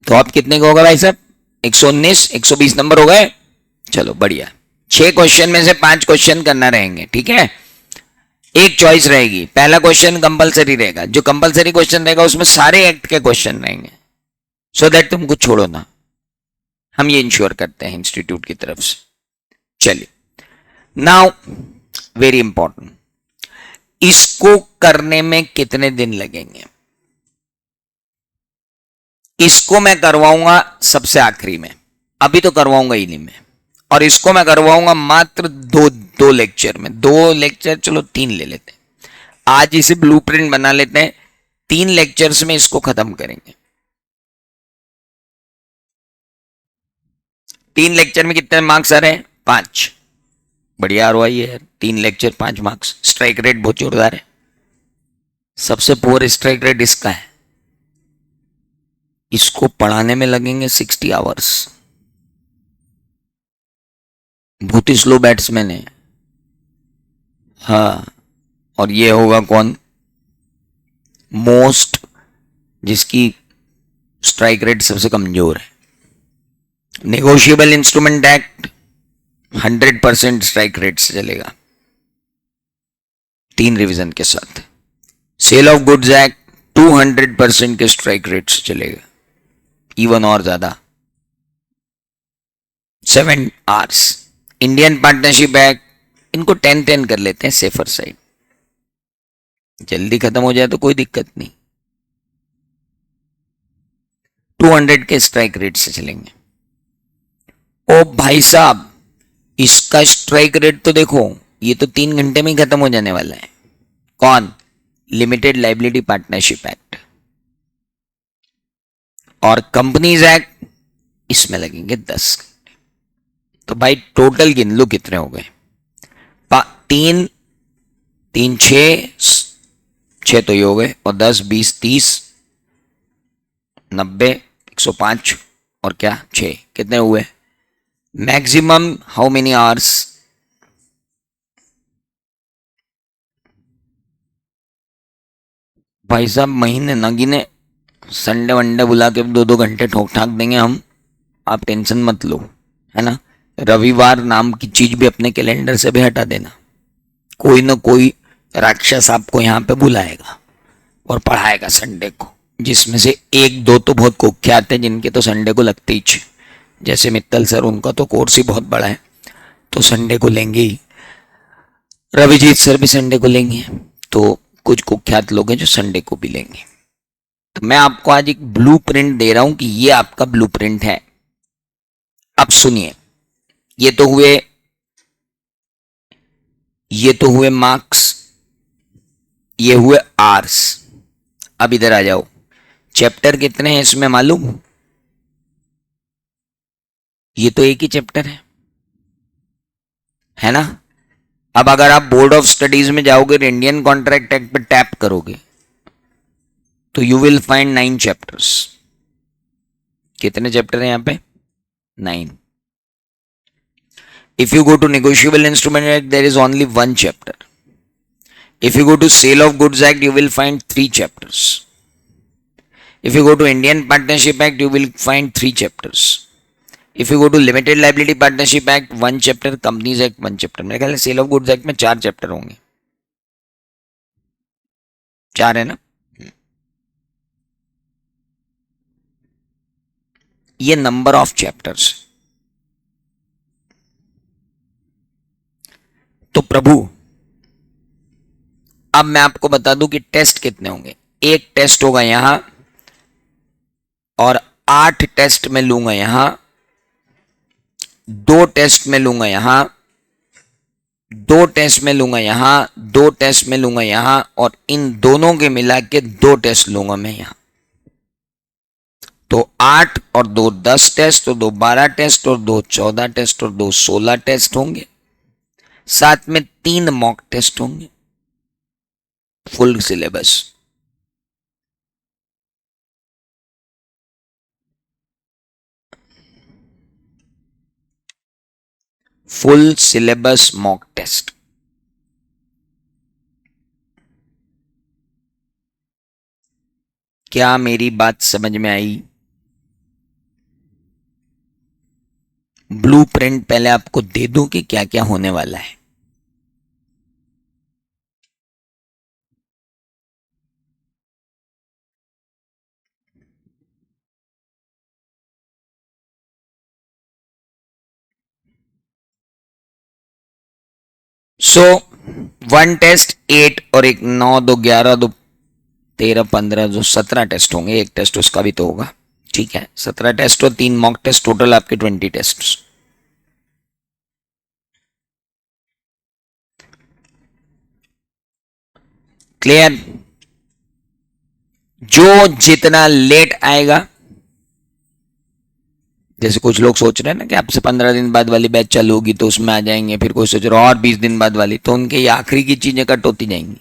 Speaker 1: तो अब कितने का होगा भाई साहब? 119, 120 नंबर हो गए. चलो बढ़िया. 6 क्वेश्चन में से 5 क्वेश्चन करना रहेंगे, ठीक है? एक चॉइस रहेगी. पहला क्वेश्चन कंपलसरी रहेगा. जो कंपलसरी क्वेश्चन रहेगा उसमें सारे एक्ट के क्वेश्चन रहेंगे, सो दैट तुम कुछ छोड़ो ना. हम ये इंश्योर करते हैं इंस्टीट्यूट की तरफ से. चलिए, नाउ वेरी इंपॉर्टेंट, इसको करने में कितने दिन लगेंगे? इसको मैं करवाऊंगा सबसे आखिरी में, अभी तो करवाऊंगा ही नहीं मैं. और इसको मैं करवाऊंगा मात्र दो लेक्चर में. 2 लेक्चर, चलो 3 ले लेते हैं. आज इसे ब्लूप्रिंट बना लेते हैं. 3 लेक्चर्स में इसको खत्म करेंगे. 3 लेक्चर में कितने मार्क्स आ रहे हैं? 5. बढ़िया ROI है यार. 3 लेक्चर 5 मार्क्स. स्ट्राइक रेट बहुत जोरदार है. सबसे पुअर स्ट्राइक रेट इसका है. इसको पढ़ाने में लगेंगे 60 आवर्स. बहुत ही स्लो बैट्समैन है. हाँ, और ये होगा कौन? मोस्ट, जिसकी स्ट्राइक रेट सबसे कमजोर है. Negotiable instrument act 100% strike rate से चलेगा 3 रिवीजन के साथ. सेल ऑफ गुड्स एक्ट 200% के स्ट्राइक रेट से चलेगा, इवन और ज्यादा, 7 आवर्स. इंडियन पार्टनरशिप एक्ट, इनको 10-10 कर लेते हैं, सेफर साइड. जल्दी खत्म हो जाए तो कोई दिक्कत नहीं, 200 के स्ट्राइक रेट से चलेंगे। ओ भाई साहब, इसका स्ट्राइक रेट तो देखो, ये तो 3 घंटे में ही खत्म हो जाने वाला है। कौन? लिमिटेड लाइबिलिटी पार्टनरशिप एक्ट और कंपनीज एक्ट, इसमें लगेंगे 10 घंटे। तो भाई टोटल गिन लो कितने हो गए, 3 3 6 तो ये हो गए, और 10 20 30 90 105 और क्या 6, कितने हुए? Maximum how many hours? भाई साहब महीने न गिने, संडे वनडे बुला के 2-2 घंटे ठोक ठाक देंगे हम, आप टेंशन मत लो, है ना। रविवार नाम की चीज भी अपने कैलेंडर से भी हटा देना, कोई ना कोई राक्षस आपको यहाँ पे बुलाएगा और पढ़ाएगा संडे को, जिसमें से 1-2 तो बहुत कुख्यात है, जिनके तो संडे को लगते ही, जैसे मित्तल सर, उनका तो कोर्स ही बहुत बड़ा है, तो संडे को लेंगे ही। रविजीत सर भी संडे को लेंगे, तो कुछ कुख्यात लोग हैं जो संडे को भी लेंगे। तो मैं आपको आज एक ब्लूप्रिंट दे रहा हूं कि ये आपका ब्लूप्रिंट है। अब सुनिए, ये तो हुए मार्क्स, ये हुए आर्स। अब इधर आ जाओ, चैप्टर कितने हैं इसमें मालूम? ये तो एक ही चैप्टर है ना। अब अगर आप बोर्ड ऑफ स्टडीज में जाओगे, इंडियन कॉन्ट्रैक्ट एक्ट पे टैप करोगे, तो यू विल फाइंड 9 चैप्टर्स। कितने चैप्टर हैं यहां पे? 9। If you go to Negotiable Instrument Act, there is only 1 chapter. If you go to Sale of Goods Act, you will find 3 chapters. If you go to Indian Partnership Act, you will find 3 chapters. If you go to Limited Liability Partnership Act, 1 chapter, Companies Act 1 chapter. मेरे ख्याल से Sale of Goods Act में 4 chapter होंगे, 4 है ना। ये number of chapters. तो प्रभु, अब मैं आपको बता दूं कि टेस्ट कितने होंगे। एक टेस्ट होगा यहां, और 8 टेस्ट में लूंगा यहां, 2 टेस्ट में लूंगा यहां, 2 टेस्ट में लूंगा यहां, 2 टेस्ट में लूंगा यहां, और इन दोनों के मिला के 2 टेस्ट लूंगा मैं यहां। तो 8 और 2 10 टेस्ट, और 2 12 टेस्ट, और 2 14 टेस्ट, और 2 16 टेस्ट होंगे। साथ में 3 मॉक टेस्ट होंगे। Full syllabus. Full syllabus mock test. क्या मेरी बात समझ में आई? ब्लूप्रिंट पहले आपको दे दूं कि क्या क्या होने वाला है। सो 1 टेस्ट 8 और एक 9, 2 11, 2 13 15, जो 17 टेस्ट होंगे। एक टेस्ट उसका भी तो होगा, ठीक है। 17 टेस्ट और 3 मॉक टेस्ट, टोटल आपके 20 टेस्ट। क्लियर? जो जितना लेट आएगा, जैसे कुछ लोग सोच रहे हैं ना कि आपसे 15 दिन बाद वाली बैच चालू होगी तो उसमें आ जाएंगे, फिर कोई सोच रहा और 20 दिन बाद वाली, तो उनके ये आखिरी की चीजें कट होती जाएंगी,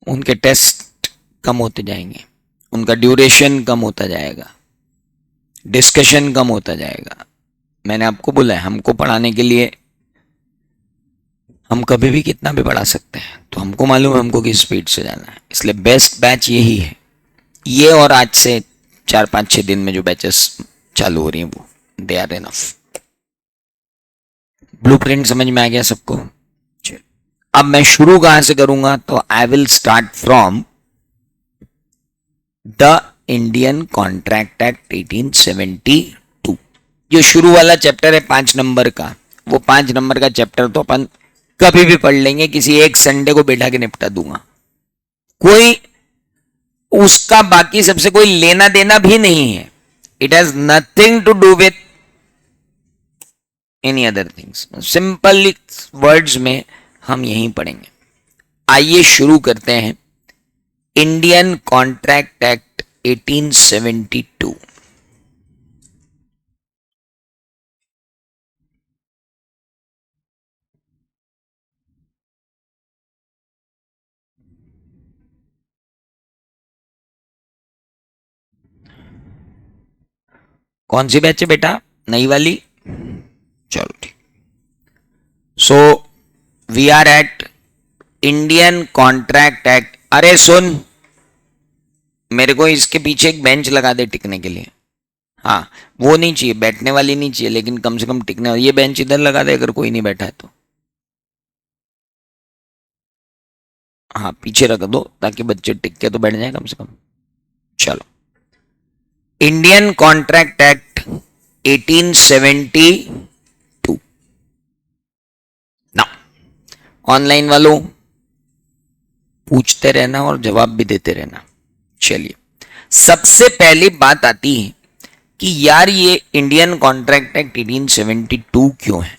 Speaker 1: उनके टेस्ट कम होते जाएंगे, उनका ड्यूरेशन कम होता जाएगा, डिस्कशन कम होता जाएगा। मैंने आपको बोला है, हमको पढ़ाने के लिए हम कभी भी कितना भी पढ़ा सकते हैं, तो हमको मालूम है हमको किस स्पीड से जाना है, इसलिए बेस्ट बैच यही है ये। और आज से 4-5-6 दिन में जो बैचेस चालू हो रही हैं वो दे आर इनफ। ब्लूप्रिंट समझ में आ गया सबको? अब मैं शुरू कहां से करूंगा? तो I will start from the Indian contract act 1872। जो शुरू वाला चैप्टर है 5 नंबर का, वो 5 नंबर का चैप्टर तो अपन कभी भी पढ़ लेंगे, किसी एक संडे को बैठा के निपटा दूंगा। कोई उसका बाकी सबसे कोई लेना देना भी नहीं है। It has nothing to do with any other things. Simple words में हम यही पढ़ेंगे। आइए शुरू करते हैं। Indian contract act 1872। कौन सी बैच है बेटा? नई वाली? चलो ठीक। So we are at Indian contract act. अरे सुन, मेरे को इसके पीछे एक बेंच लगा दे टिकने के लिए। हाँ, वो नहीं चाहिए, बैठने वाली नहीं चाहिए, लेकिन कम से कम टिकने वाली। ये बेंच इधर लगा दे अगर कोई नहीं बैठा है तो। हाँ, पीछे रख दो ताकि बच्चे टिक के तो बैठ जाए कम से कम। चलो, इंडियन कॉन्ट्रैक्ट एक्ट 1872। ना, ऑनलाइन वालों पूछते रहना और जवाब भी देते रहना। चलिए, सबसे पहली बात आती है कि यार ये इंडियन कॉन्ट्रैक्ट एक्ट 1872 क्यों है?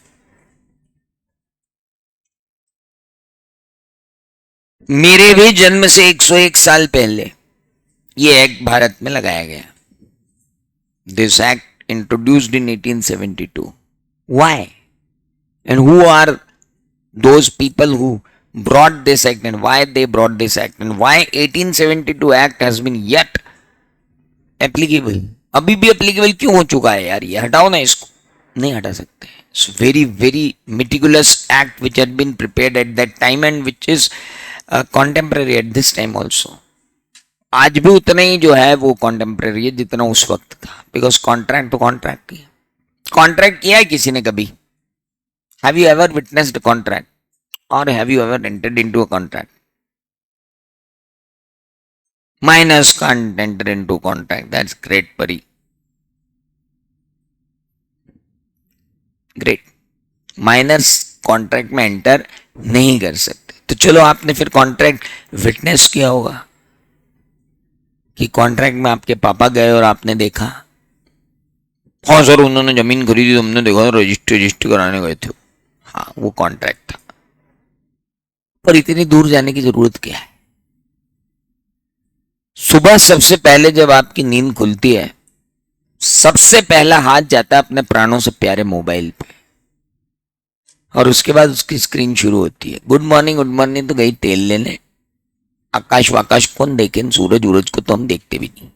Speaker 1: मेरे भी जन्म से 101 साल पहले ये एक्ट भारत में लगाया गया। This act introduced in 1872। Why and who are those people who brought this act and why they brought this act and why 1872 act has been yet applicable? अभी भी applicable क्यों हो चुका है यार? ये हटाओ ना इसको। नहीं हटा सकते। It's very very meticulous act which had been prepared at that time and which is contemporary at this time also. आज भी उतना ही जो है वो contemporary है जितना उस वक्त था, because contract तो contract ही है। contract किया है किसी ने कभी? Have you ever witnessed a contract? Or have you ever entered into a contract? Minus can't enter into contract. That's great, Pari. Great. Minus contract में एंटर नहीं कर सकते। तो चलो, आपने फिर कॉन्ट्रैक्ट विटनेस किया होगा कि कॉन्ट्रैक्ट में आपके पापा गए और आपने देखा, हाँ सर उन्होंने जमीन खरीदी, तुमने देखा रजिस्ट्री कराने गए थे। हाँ, वो कॉन्ट्रैक्ट था। पर इतनी दूर जाने की जरूरत क्या है? सुबह सबसे पहले जब आपकी नींद खुलती है, सबसे पहला हाथ जाता है अपने प्राणों से प्यारे मोबाइल पे, और उसके बाद उसकी स्क्रीन शुरू होती है। गुड मॉर्निंग तो गई तेल लेने। आकाश वाकाश कौन देखे? सूरज उरज को तो हम देखते भी नहीं।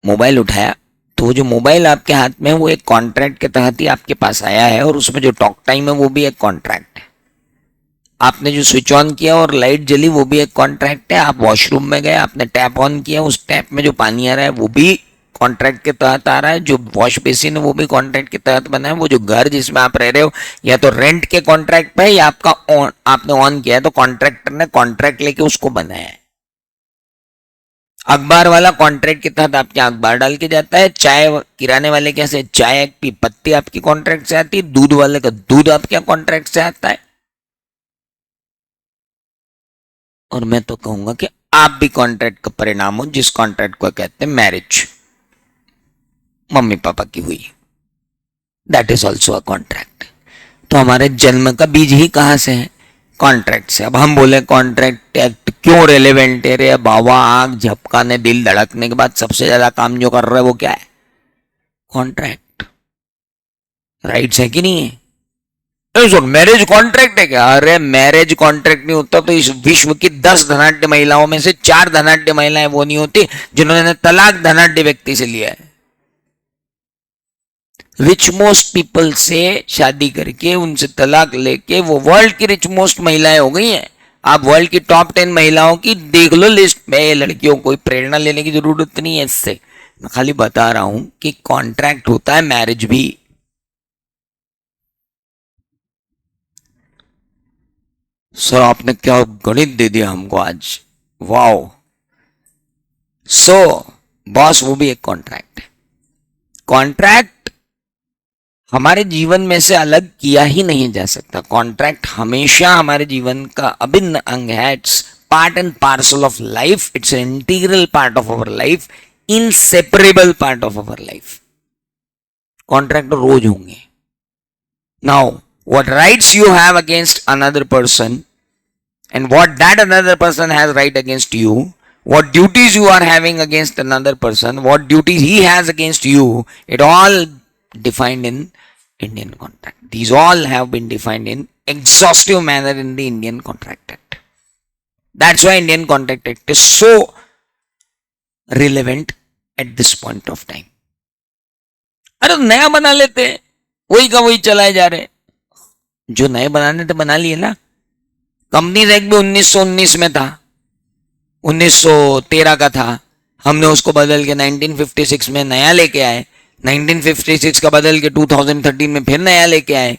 Speaker 1: मोबाइल उठाया तो वो जो मोबाइल आपके हाथ में है वो एक कॉन्ट्रैक्ट के तहत ही आपके पास आया है, और उसमें जो टॉक टाइम है वो भी एक कॉन्ट्रैक्ट है। आपने जो स्विच ऑन किया और लाइट जली वो भी एक कॉन्ट्रैक्ट है। आप वॉशरूम में गए, आपने टैप ऑन किया, उस टैप में जो पानी आ रहा है वो भी कॉन्ट्रैक्ट के तहत आ रहा है। जो वॉश बेसिन है वो भी कॉन्ट्रैक्ट के तहत बना है। वो जो घर जिसमें आप रह रहे हो या तो रेंट के कॉन्ट्रैक्ट पे है या आपका आपने ऑन किया है तो कॉन्ट्रैक्टर ने कॉन्ट्रैक्ट लेके उसको बनाया है। अखबार वाला कॉन्ट्रैक्ट के तहत आपके अखबार डाल के जाता है। चाय किराने वाले कैसे चाय की पत्ती आपकी कॉन्ट्रैक्ट से आती है। दूध वाले का दूध आपके कॉन्ट्रैक्ट से आता है। और मैं तो कहूंगा कि आप भी कॉन्ट्रैक्ट का परिणाम हो, जिस कॉन्ट्रैक्ट को कहते हैं मैरिज, मम्मी पापा की हुई, that is also a contract. तो हमारे जन्म का बीज ही कहां से है? कॉन्ट्रैक्ट से। अब हम बोले कॉन्ट्रैक्ट एक्ट क्यों रेलेवेंट है रे बाबा? आग झपकाने दिल धड़कने के बाद सबसे ज्यादा काम जो कर रहा है वो क्या है? कॉन्ट्रैक्ट। राइट्स है कि नहीं है? मैरिज कॉन्ट्रैक्ट है क्या? अरे मैरिज कॉन्ट्रैक्ट नहीं होता तो इस विश्व की 10 धनाढ्य महिलाओं में से 4 धनाढ्य महिलाएं वो नहीं होती जिन्होंने तलाक धनाढ्य व्यक्ति से लिया है। रिच मोस्ट पीपल से शादी करके उनसे तलाक लेके वो वर्ल्ड की रिच मोस्ट महिलाएं हो गई हैं। आप वर्ल्ड की टॉप 10 महिलाओं की देख लो लिस्ट में। लड़कियों को प्रेरणा लेने की जरूरत नहीं है इससे। मैं खाली बता रहा हूं कि कॉन्ट्रैक्ट होता है मैरिज भी। सर आपने क्या गणित दे दिया हमको आज, वाओ। सो बॉस वो भी एक कॉन्ट्रैक्ट है। कॉन्ट्रैक्ट हमारे जीवन में से अलग किया ही नहीं जा सकता। कॉन्ट्रैक्ट हमेशा हमारे जीवन का अभिन्न अंग है। It's part and parcel of life, it's integral part of our life, inseparable part of our life. Contract रोज होंगे। Now what rights you have against another person and what that another person has right against you, what duties you are having against another person, what duties he has against you, it all defined in Indian contract. These all have been defined in exhaustive manner in the Indian Contract Act. That's why Indian Contract Act is so relevant at this point of time. अरे नया बना लेते, वही का वही चलाए जा रहे। जो नए बनाने थे बना लिए ना। कंपनीज एक्ट भी 1919 में था, 1913 का था, हमने उसको बदल के 1956 में नया लेके आए, 1956 का बदल के 2013 में फिर नया लेके आए।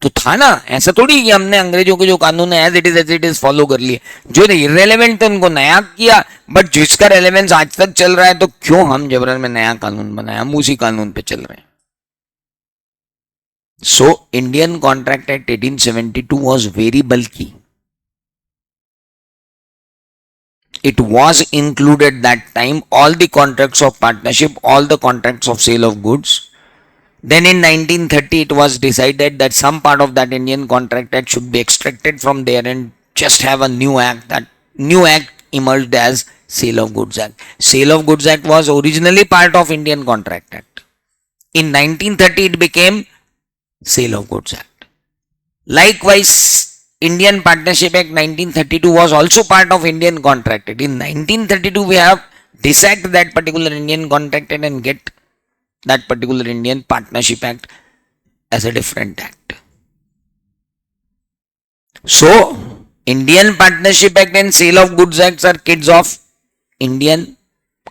Speaker 1: तो था ना, ऐसा थोड़ी कि हमने अंग्रेजों के जो कानून है एज इट इज फॉलो कर लिए। जो इरेलेवेंट थे उनको नया किया, बट जिसका रेलेवेंस आज तक चल रहा है तो क्यों हम जबरन में नया कानून बनाया, हम उसी कानून पे चल रहे हैं। So Indian Contract Act 1872 was very bulky. It was included that time all the contracts of partnership, all the contracts of sale of goods. Then in 1930 it was decided that some part of that Indian Contract Act should be extracted from there and just have a new act. That new act emerged as Sale of Goods Act. Sale of Goods Act was originally part of Indian Contract Act. In 1930 it became Sale of Goods Act. Likewise, Indian Partnership Act 1932 was also part of Indian Contract Act. In 1932, we have dissect that particular Indian Contract Act and get that particular Indian Partnership Act as a different act. So, Indian Partnership Act and Sale of Goods Acts are kids of Indian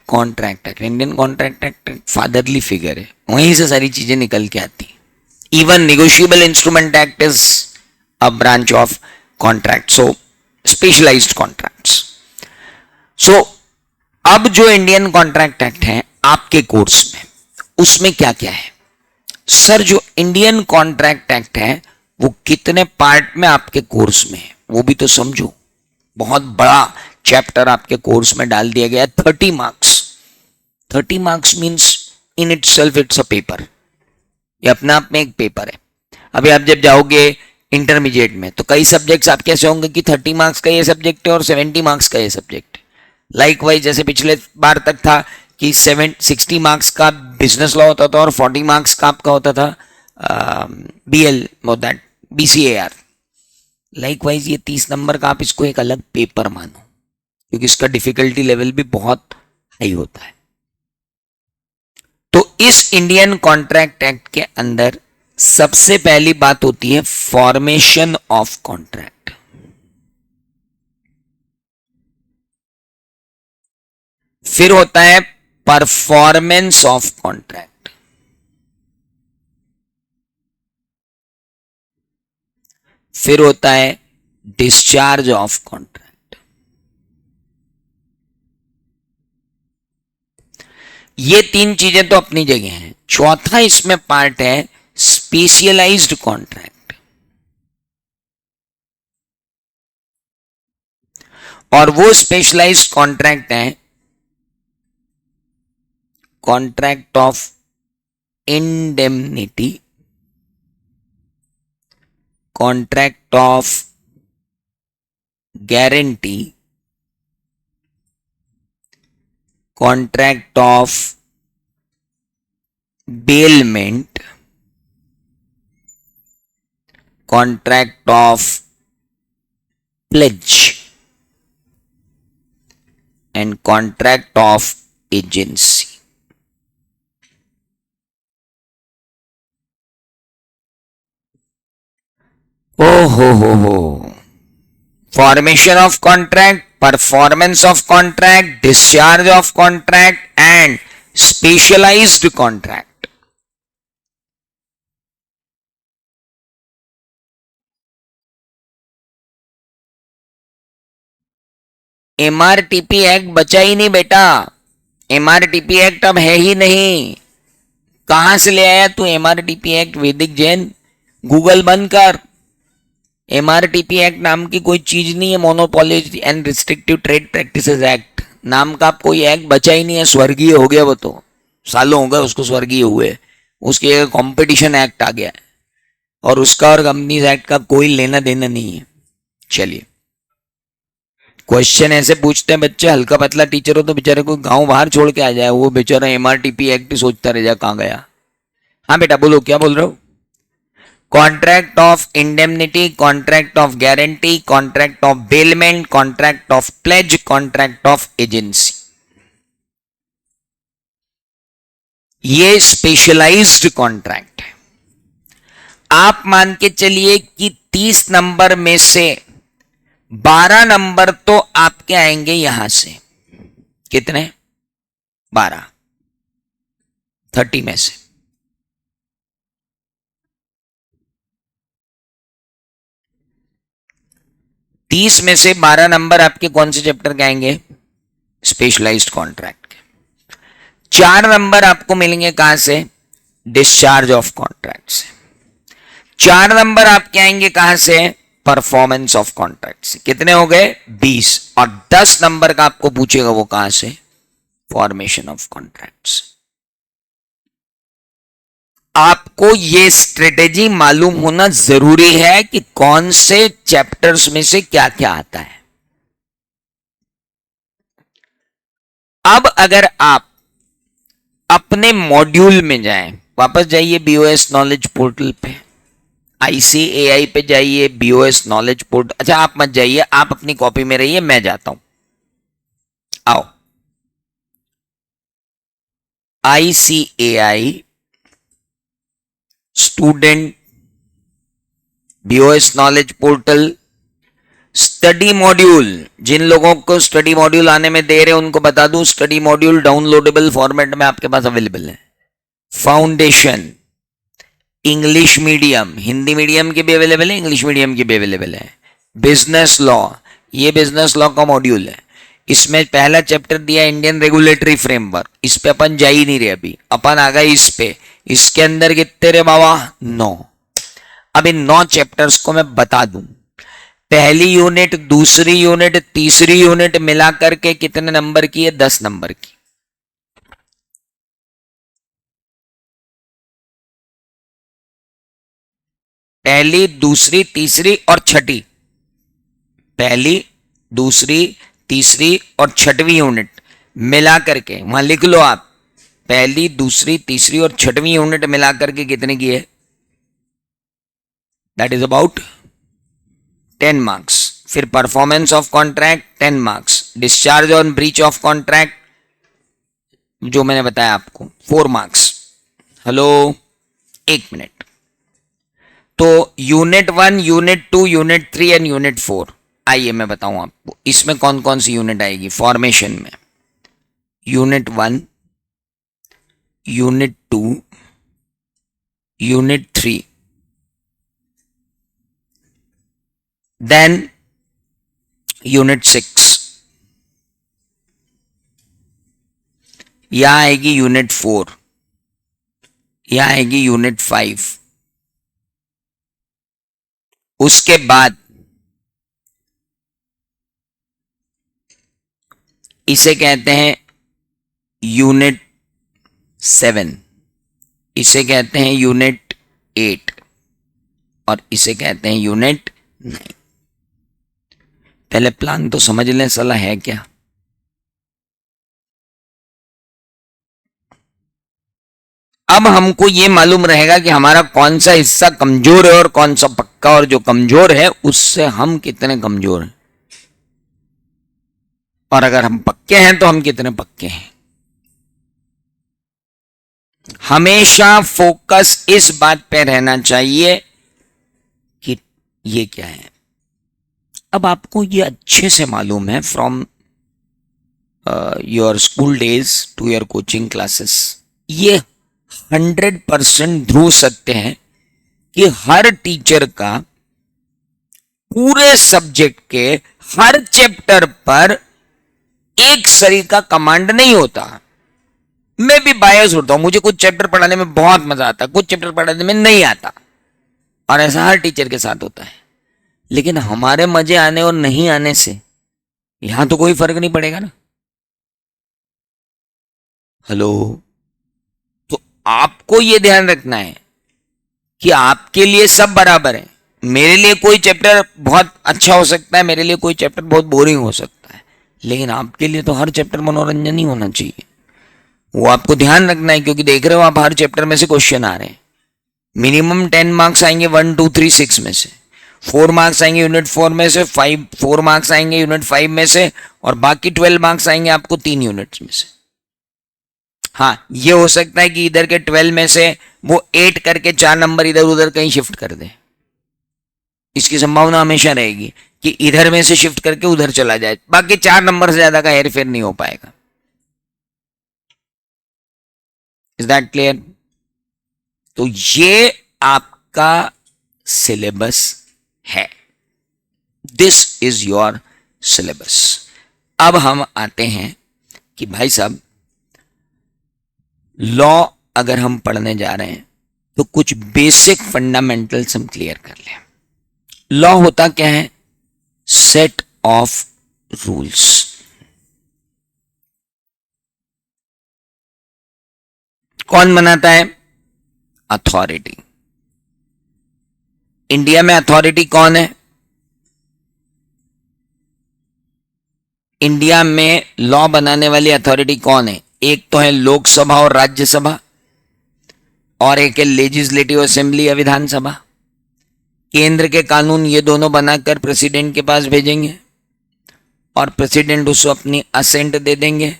Speaker 1: Contract Act. Indian Contract Act fatherly figure है, वहीं से सारी चीजें निकल के आती। Even Negotiable Instrument Act is a branch of contract, so specialized contracts. So अब जो इंडियन कॉन्ट्रैक्ट एक्ट है आपके कोर्स में, उसमें क्या क्या है? सर जो इंडियन कॉन्ट्रैक्ट एक्ट है वो कितने पार्ट में आपके कोर्स में है वो भी तो समझो। बहुत बड़ा चैप्टर आपके कोर्स में डाल दिया गया, 30 marks. 30 marks means in it self it's a paper, ये अपने आप में एक पेपर है। अभी आप जब जाओगे इंटरमीडिएट में तो कई सब्जेक्ट्स आप कैसे होंगे कि 30 मार्क्स का ये सब्जेक्ट है और 70 मार्क्स का ये सब्जेक्ट है। लाइकवाइज जैसे पिछले बार तक था कि 60 मार्क्स का बिजनेस लॉ होता था और 40 मार्क्स का आपका होता था BL दैट BCAR। लाइकवाइज ये 30 नंबर का आप इसको एक अलग पेपर मानो, क्योंकि इसका डिफिकल्टी लेवल भी बहुत हाई होता है। तो इस इंडियन कॉन्ट्रैक्ट एक्ट के अंदर सबसे पहली बात होती है फॉर्मेशन ऑफ कॉन्ट्रैक्ट। फिर होता है परफॉर्मेंस ऑफ कॉन्ट्रैक्ट, फिर होता है डिस्चार्ज ऑफ कॉन्ट्रैक्ट। ये तीन चीजें तो अपनी जगह हैं। चौथा इसमें पार्ट है स्पेशलाइज्ड कॉन्ट्रैक्ट, और वो स्पेशलाइज्ड कॉन्ट्रैक्ट है contract of indemnity, contract of guarantee, contract of bailment, contract of pledge and contract of agency. हो formation of contract, performance of contract, discharge of contract and specialised contract. MRTP act बचा ही नहीं बेटा, MRTP act अब है ही नहीं। कहां से ले आया तू एमआरटीपी एक्ट, वैदिक जैन? गूगल बंद कर। एमआरटीपी एक्ट नाम की कोई चीज नहीं है, monopoly and restrictive trade practices act नाम का कोई एक्ट बचा ही नहीं है, स्वर्गीय हो गया वो तो, सालों हो गए उसको स्वर्गीय हुए। उसके कंपटीशन एक्ट आ गया है और उसका और कंपनीज एक्ट का कोई लेना देना नहीं है। चलिए, क्वेश्चन ऐसे पूछते हैं बच्चे, हल्का पतला टीचर हो तो बेचारे को गांव बाहर छोड़ के आ जाए, वो बेचारा एमआरटीपी एक्ट ही सोचता रह जाए कहां गया। हाँ बेटा बोलो, क्या बोल रहे हो? Contract of indemnity, contract of guarantee, contract of bailment, contract of pledge, contract of agency. ये स्पेशलाइज्ड कॉन्ट्रैक्ट है। आप मान के चलिए कि 30 नंबर में से 12 नंबर तो आपके आएंगे यहां से। कितने? 12, 30 में से। तीस में से 12 नंबर आपके कौन से चैप्टर के आएंगे? स्पेशलाइज्ड कॉन्ट्रैक्ट के। 4 नंबर आपको मिलेंगे कहां से? डिस्चार्ज ऑफ कॉन्ट्रैक्ट से। 4 नंबर आपके आएंगे कहां से? परफॉर्मेंस ऑफ कॉन्ट्रैक्ट से। कितने हो गए? 20। और 10 नंबर का आपको पूछेगा वो कहां से? Formation of contracts. आपको ये स्ट्रेटेजी मालूम होना जरूरी है कि कौन से चैप्टर्स में से क्या क्या आता है। अब अगर आप अपने मॉड्यूल में जाएं, वापस जाइए बीओएस नॉलेज पोर्टल पे, आईसीएआई पे जाइए, बीओएस नॉलेज पोर्टल। अच्छा आप मत जाइए, आप अपनी कॉपी में रहिए, मैं जाता हूं। आओ, ICAI student BOS knowledge portal study module. जिन लोगों को स्टडी मॉड्यूल आने में देर है उनको बता दूं, स्टडी मॉड्यूल डाउनलोडेबल फॉर्मेट में आपके पास अवेलेबल है। Foundation, English medium, Hindi medium के भी अवेलेबल है, इंग्लिश मीडियम के भी अवेलेबल है। बिजनेस लॉ, ये बिजनेस लॉ का मॉड्यूल है। इसमें पहला चैप्टर दिया इंडियन रेगुलेटरी फ्रेमवर्क, इस पे अपन जा ही नहीं रहे अभी, अपन आ गए इस पे। इसके अंदर कितने रे बाबा? 9। अब इन 9 चैप्टर्स को मैं बता दूं, पहली यूनिट, दूसरी यूनिट, तीसरी यूनिट मिला करके कितने नंबर की है? 10 नंबर की। पहली, दूसरी, तीसरी और छठी। पहली, दूसरी, तीसरी और छठवीं यूनिट मिला करके वहां लिख लो आप, पहली, दूसरी, तीसरी और छठवीं यूनिट मिला करके कितने की है? That is about 10 marks. फिर performance of contract 10 marks, discharge on breach of contract जो मैंने बताया आपको 4 मार्क्स। हेलो, एक मिनट। तो unit 1, unit 2, unit 3 and unit 4, आइए मैं बताऊं आपको इसमें कौन कौन सी यूनिट आएगी फॉर्मेशन में। Unit 1, unit 2, unit 3, then unit 6, यहां आएगी यूनिट 4, यहां आएगी यूनिट 5। उसके बाद इसे कहते हैं यूनिट 7, इसे कहते हैं यूनिट 8 और इसे कहते हैं यूनिट 9। पहले प्लान तो समझ लें साला है क्या। अब हमको यह मालूम रहेगा कि हमारा कौन सा हिस्सा कमजोर है और कौन सा पक्का, और जो कमजोर है उससे हम कितने कमजोर हैं, और अगर हम पक्के हैं तो हम कितने पक्के हैं। हमेशा फोकस इस बात पे रहना चाहिए कि ये क्या है। अब आपको ये अच्छे से मालूम है from your school days to your coaching classes, ये 100% ध्रुव सत्य है कि हर टीचर का पूरे सब्जेक्ट के हर चैप्टर पर एक सरी का कमांड नहीं होता। मैं भी बायस होता हूं, मुझे कुछ चैप्टर पढ़ाने में बहुत मजा आता है, कुछ चैप्टर पढ़ाने में नहीं आता, और ऐसा हर टीचर के साथ होता है। लेकिन हमारे मजे आने और नहीं आने से यहां तो कोई फर्क नहीं पड़ेगा ना। हेलो। तो आपको यह ध्यान रखना है कि आपके लिए सब बराबर है। मेरे लिए कोई चैप्टर बहुत अच्छा हो सकता है, मेरे लिए कोई चैप्टर बहुत बोरिंग हो सकता है, लेकिन आपके लिए तो हर चैप्टर मनोरंजन ही होना चाहिए। वो आपको ध्यान रखना है, क्योंकि देख रहे हो आप हर चैप्टर में से क्वेश्चन आ रहे हैं। मिनिमम 10 मार्क्स आएंगे 1 2 3 6 में से, 4 मार्क्स आएंगे यूनिट 4 में से, 4 मार्क्स आएंगे यूनिट 5 में से, और बाकी 12 मार्क्स आएंगे आपको 3 यूनिट्स में से। हाँ, ये हो सकता है कि इधर के 12 में से वो 8 करके 4 नंबर इधर उधर कहीं शिफ्ट कर दे। इसकी संभावना हमेशा रहेगी कि इधर में से शिफ्ट करके उधर चला जाए, बाकी 4 नंबर से ज्यादा का हेरफेर नहीं हो पाएगा। Is that clear? तो ये आपका सिलेबस है। This is your syllabus. अब हम आते हैं कि भाई साहब, लॉ अगर हम पढ़ने जा रहे हैं तो कुछ बेसिक फंडामेंटल्स हम क्लियर कर लें। लॉ होता क्या है? Set of rules. कौन बनाता है? अथॉरिटी। इंडिया में अथॉरिटी कौन है? इंडिया में लॉ बनाने वाली अथॉरिटी कौन है? एक तो है लोकसभा और राज्यसभा, और एक है लेजिस्लेटिव असेंबली या विधानसभा। केंद्र के कानून ये दोनों बनाकर प्रेसिडेंट के पास भेजेंगे, और प्रेसिडेंट उसको अपनी असेंट दे देंगे,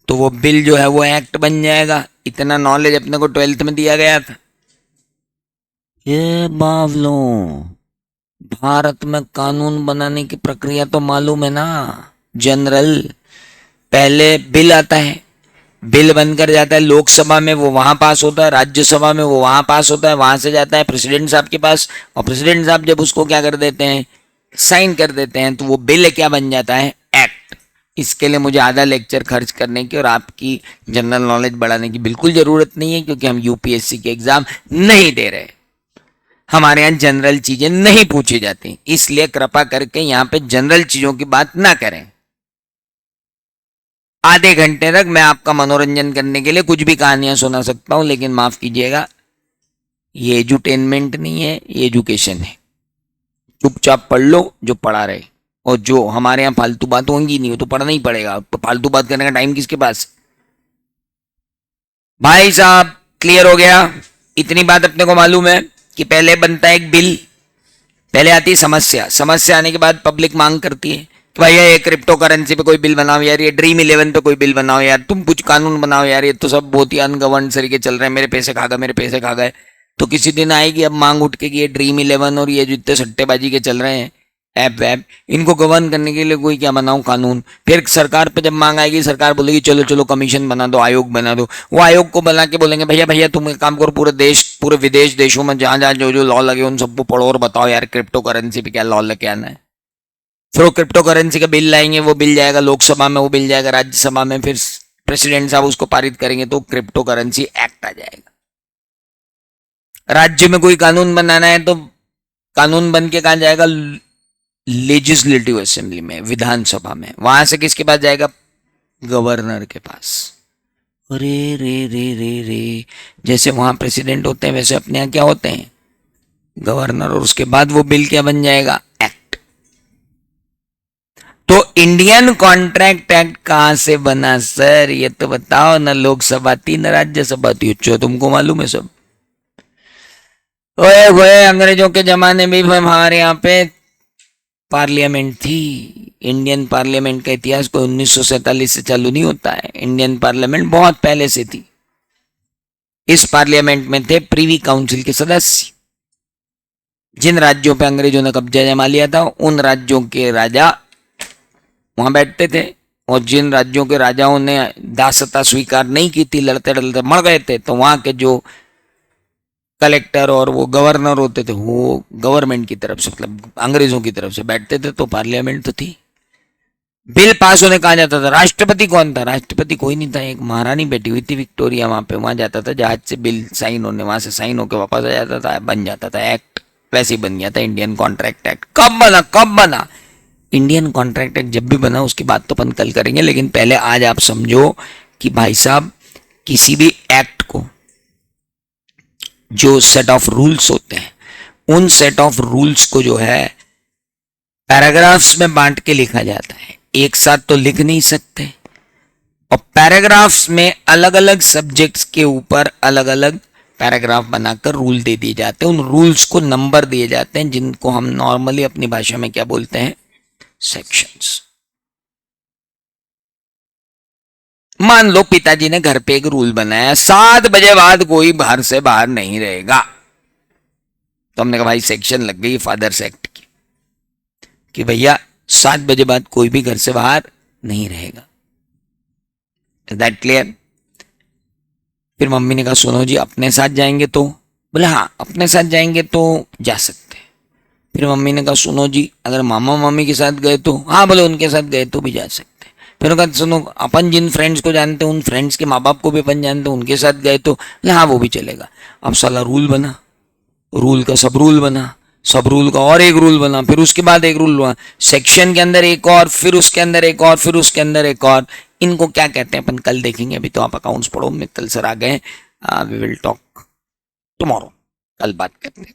Speaker 1: तो वो बिल जो है वो एक्ट बन जाएगा। इतना नॉलेज अपने को 12th में दिया गया था। ये बावलों, भारत में कानून बनाने की प्रक्रिया तो मालूम है ना? जनरल, पहले बिल आता है, बिल बनकर जाता है लोकसभा में, वो वहां पास होता है, राज्यसभा में वो वहां पास होता है, वहां से जाता है प्रेसिडेंट साहब के पास, और प्रेसिडेंट साहब जब उसको क्या कर देते हैं, साइन कर देते हैं, तो वो बिल क्या बन जाता है? एक्ट। इसके लिए मुझे आधा लेक्चर खर्च करने की और आपकी जनरल नॉलेज बढ़ाने की बिल्कुल जरूरत नहीं है, क्योंकि हम यूपीएससी के एग्जाम नहीं दे रहे। हमारे यहाँ जनरल चीजें नहीं पूछी जाती, इसलिए कृपा करके यहाँ पे जनरल चीजों की बात ना करें। आधे घंटे तक मैं आपका मनोरंजन करने के लिए कुछ भी कहानियां सुना सकता हूं, लेकिन माफ कीजिएगा, ये एजुटेनमेंट नहीं है, ये एजुकेशन है। चुपचाप पढ़ लो जो पढ़ा रहे, और जो हमारे यहाँ फालतू बात होंगी नहीं, वो तो पढ़ना ही पड़ेगा। तो फालतू बात करने का टाइम किसके पास? भाई साहब, क्लियर हो गया? इतनी बात अपने को मालूम है कि पहले बनता है एक बिल, पहले आती है समस्या, समस्या आने के बाद पब्लिक मांग करती है कि भाई ये क्रिप्टो करेंसी पे कोई बिल बनाओ यार, ये ड्रीम 11 पे कोई बिल बनाओ यार, तुम कुछ कानून बनाओ यार, ये तो सब बहुत ही अनगवर्न तरीके चल रहे हैं, मेरे पैसे खा गए, मेरे पैसे खा गए। तो किसी दिन आएगी अब मांग उठ के कि ये ड्रीम 11 और ये जितने सट्टेबाजी के चल रहे हैं ऐप वैप, इनको गवर्न करने के लिए कोई क्या बनाऊं कानून। फिर सरकार पे जब मांग आएगी, सरकार बोलेगी चलो चलो कमीशन बना दो, आयोग बना दो। वो आयोग को बना के बोलेंगे भैया भैया तुम एक काम करो, पूरे देश, पूरे विदेश देशों में जहां जहां जो जो लॉ लगे उन सबको पढ़ो और बताओ यार क्रिप्टो करेंसी पे क्या लॉ लेके आना है। फिर वो क्रिप्टो करेंसी का बिल लाएंगे, वो बिल जाएगा लोकसभा में, वो बिल जाएगा राज्यसभा में, फिर प्रेसिडेंट साहब उसको पारित करेंगे, तो क्रिप्टो करेंसी एक्ट आ जाएगा। राज्य में कोई कानून बनाना है तो कानून बन के कहां जाएगा? लेजिस्लेटिव असेंबली में, विधानसभा में। वहां से किसके पास जाएगा? गवर्नर के पास। अरे रे रे रे रे, जैसे वहां प्रेसिडेंट होते हैं वैसे अपने यहाँ क्या होते हैं? गवर्नर। और उसके बाद वो बिल क्या बन जाएगा? एक्ट। तो इंडियन कॉन्ट्रैक्ट एक्ट कहां से बना सर, ये तो बताओ ना। लोकसभा थी न राज्यसभा थी? अच्छा, तुमको मालूम है सब? ओए ओए, अंग्रेजों के जमाने में भी हमारे यहाँ पे पार्लियामेंट थी। इंडियन पार्लियामेंट का इतिहास कोई 1947 से चालू नहीं होता है, इंडियन पार्लियामेंट बहुत पहले से थी। इस पार्लियामेंट में थे प्रीवी काउंसिल के सदस्य। जिन राज्यों पे अंग्रेजों ने कब्जा जमा लिया था उन राज्यों के राजा वहां बैठते थे, और जिन राज्यों के राजाओं ने दासता स्वीकार नहीं की थी, लड़ते लड़ते मर गए थे, तो वहां के जो कलेक्टर और वो गवर्नर होते थे वो गवर्नमेंट की तरफ से, मतलब अंग्रेजों की तरफ से बैठते थे। तो पार्लियामेंट तो थी। बिल पास होने कहा जाता था। राष्ट्रपति कौन था? राष्ट्रपति कोई नहीं था, एक महारानी बैठी हुई थी विक्टोरिया, वहां पे, वहां जाता था जहाज से बिल साइन होने, वहां से साइन होकर वापस आ जाता था, बन जाता था एक्ट। वैसे ही बन गया था इंडियन कॉन्ट्रैक्ट एक्ट। कब बना? कब बना इंडियन कॉन्ट्रैक्ट एक्ट? जब भी बना उसकी बात तो अपन कल करेंगे, लेकिन पहले आज आप समझो कि भाई साहब किसी भी एक्ट को जो सेट ऑफ रूल्स होते हैं, उन सेट ऑफ रूल्स को जो है पैराग्राफ्स में बांट के लिखा जाता है, एक साथ तो लिख नहीं सकते। और पैराग्राफ्स में अलग अलग सब्जेक्ट्स के ऊपर अलग अलग पैराग्राफ बनाकर रूल दे दिए जाते हैं, उन रूल्स को नंबर दिए जाते हैं, जिनको हम नॉर्मली अपनी भाषा में क्या बोलते हैं? सेक्शंस। मान लो पिताजी ने घर पे एक रूल बनाया, 7 बजे बाद कोई घर से बाहर नहीं रहेगा। तो हमने कहा भाई सेक्शन लग गई फादर्स एक्ट की कि भैया 7 बजे बाद कोई भी घर से बाहर नहीं रहेगा। Is that clear? फिर मम्मी ने कहा सुनो जी, अपने साथ जाएंगे तो? बोले हाँ, अपने साथ जाएंगे तो जा सकते हैं। फिर मम्मी ने कहा सुनो जी, अगर मामा मामी के साथ गए तो? हाँ, बोले उनके साथ गए तो भी जा सकते हैं। फिर कहा सुनो, अपन जिन फ्रेंड्स को जानते हैं उन फ्रेंड्स के माँ बाप को भी अपन जानते हैं, उनके साथ गए तो? बोले हाँ, वो भी चलेगा। अब साला रूल बना, रूल का सब रूल बना, सब रूल का और एक रूल बना, फिर उसके बाद एक रूल बना, सेक्शन के अंदर एक और, फिर उसके अंदर एक और, फिर उसके अंदर एक और। इनको क्या कहते हैं अपन कल देखेंगे, अभी तो आप अकाउंट्स पढ़ो, मित्तल सर आ गए। वी विल टॉक टुमारो, कल बात करते हैं।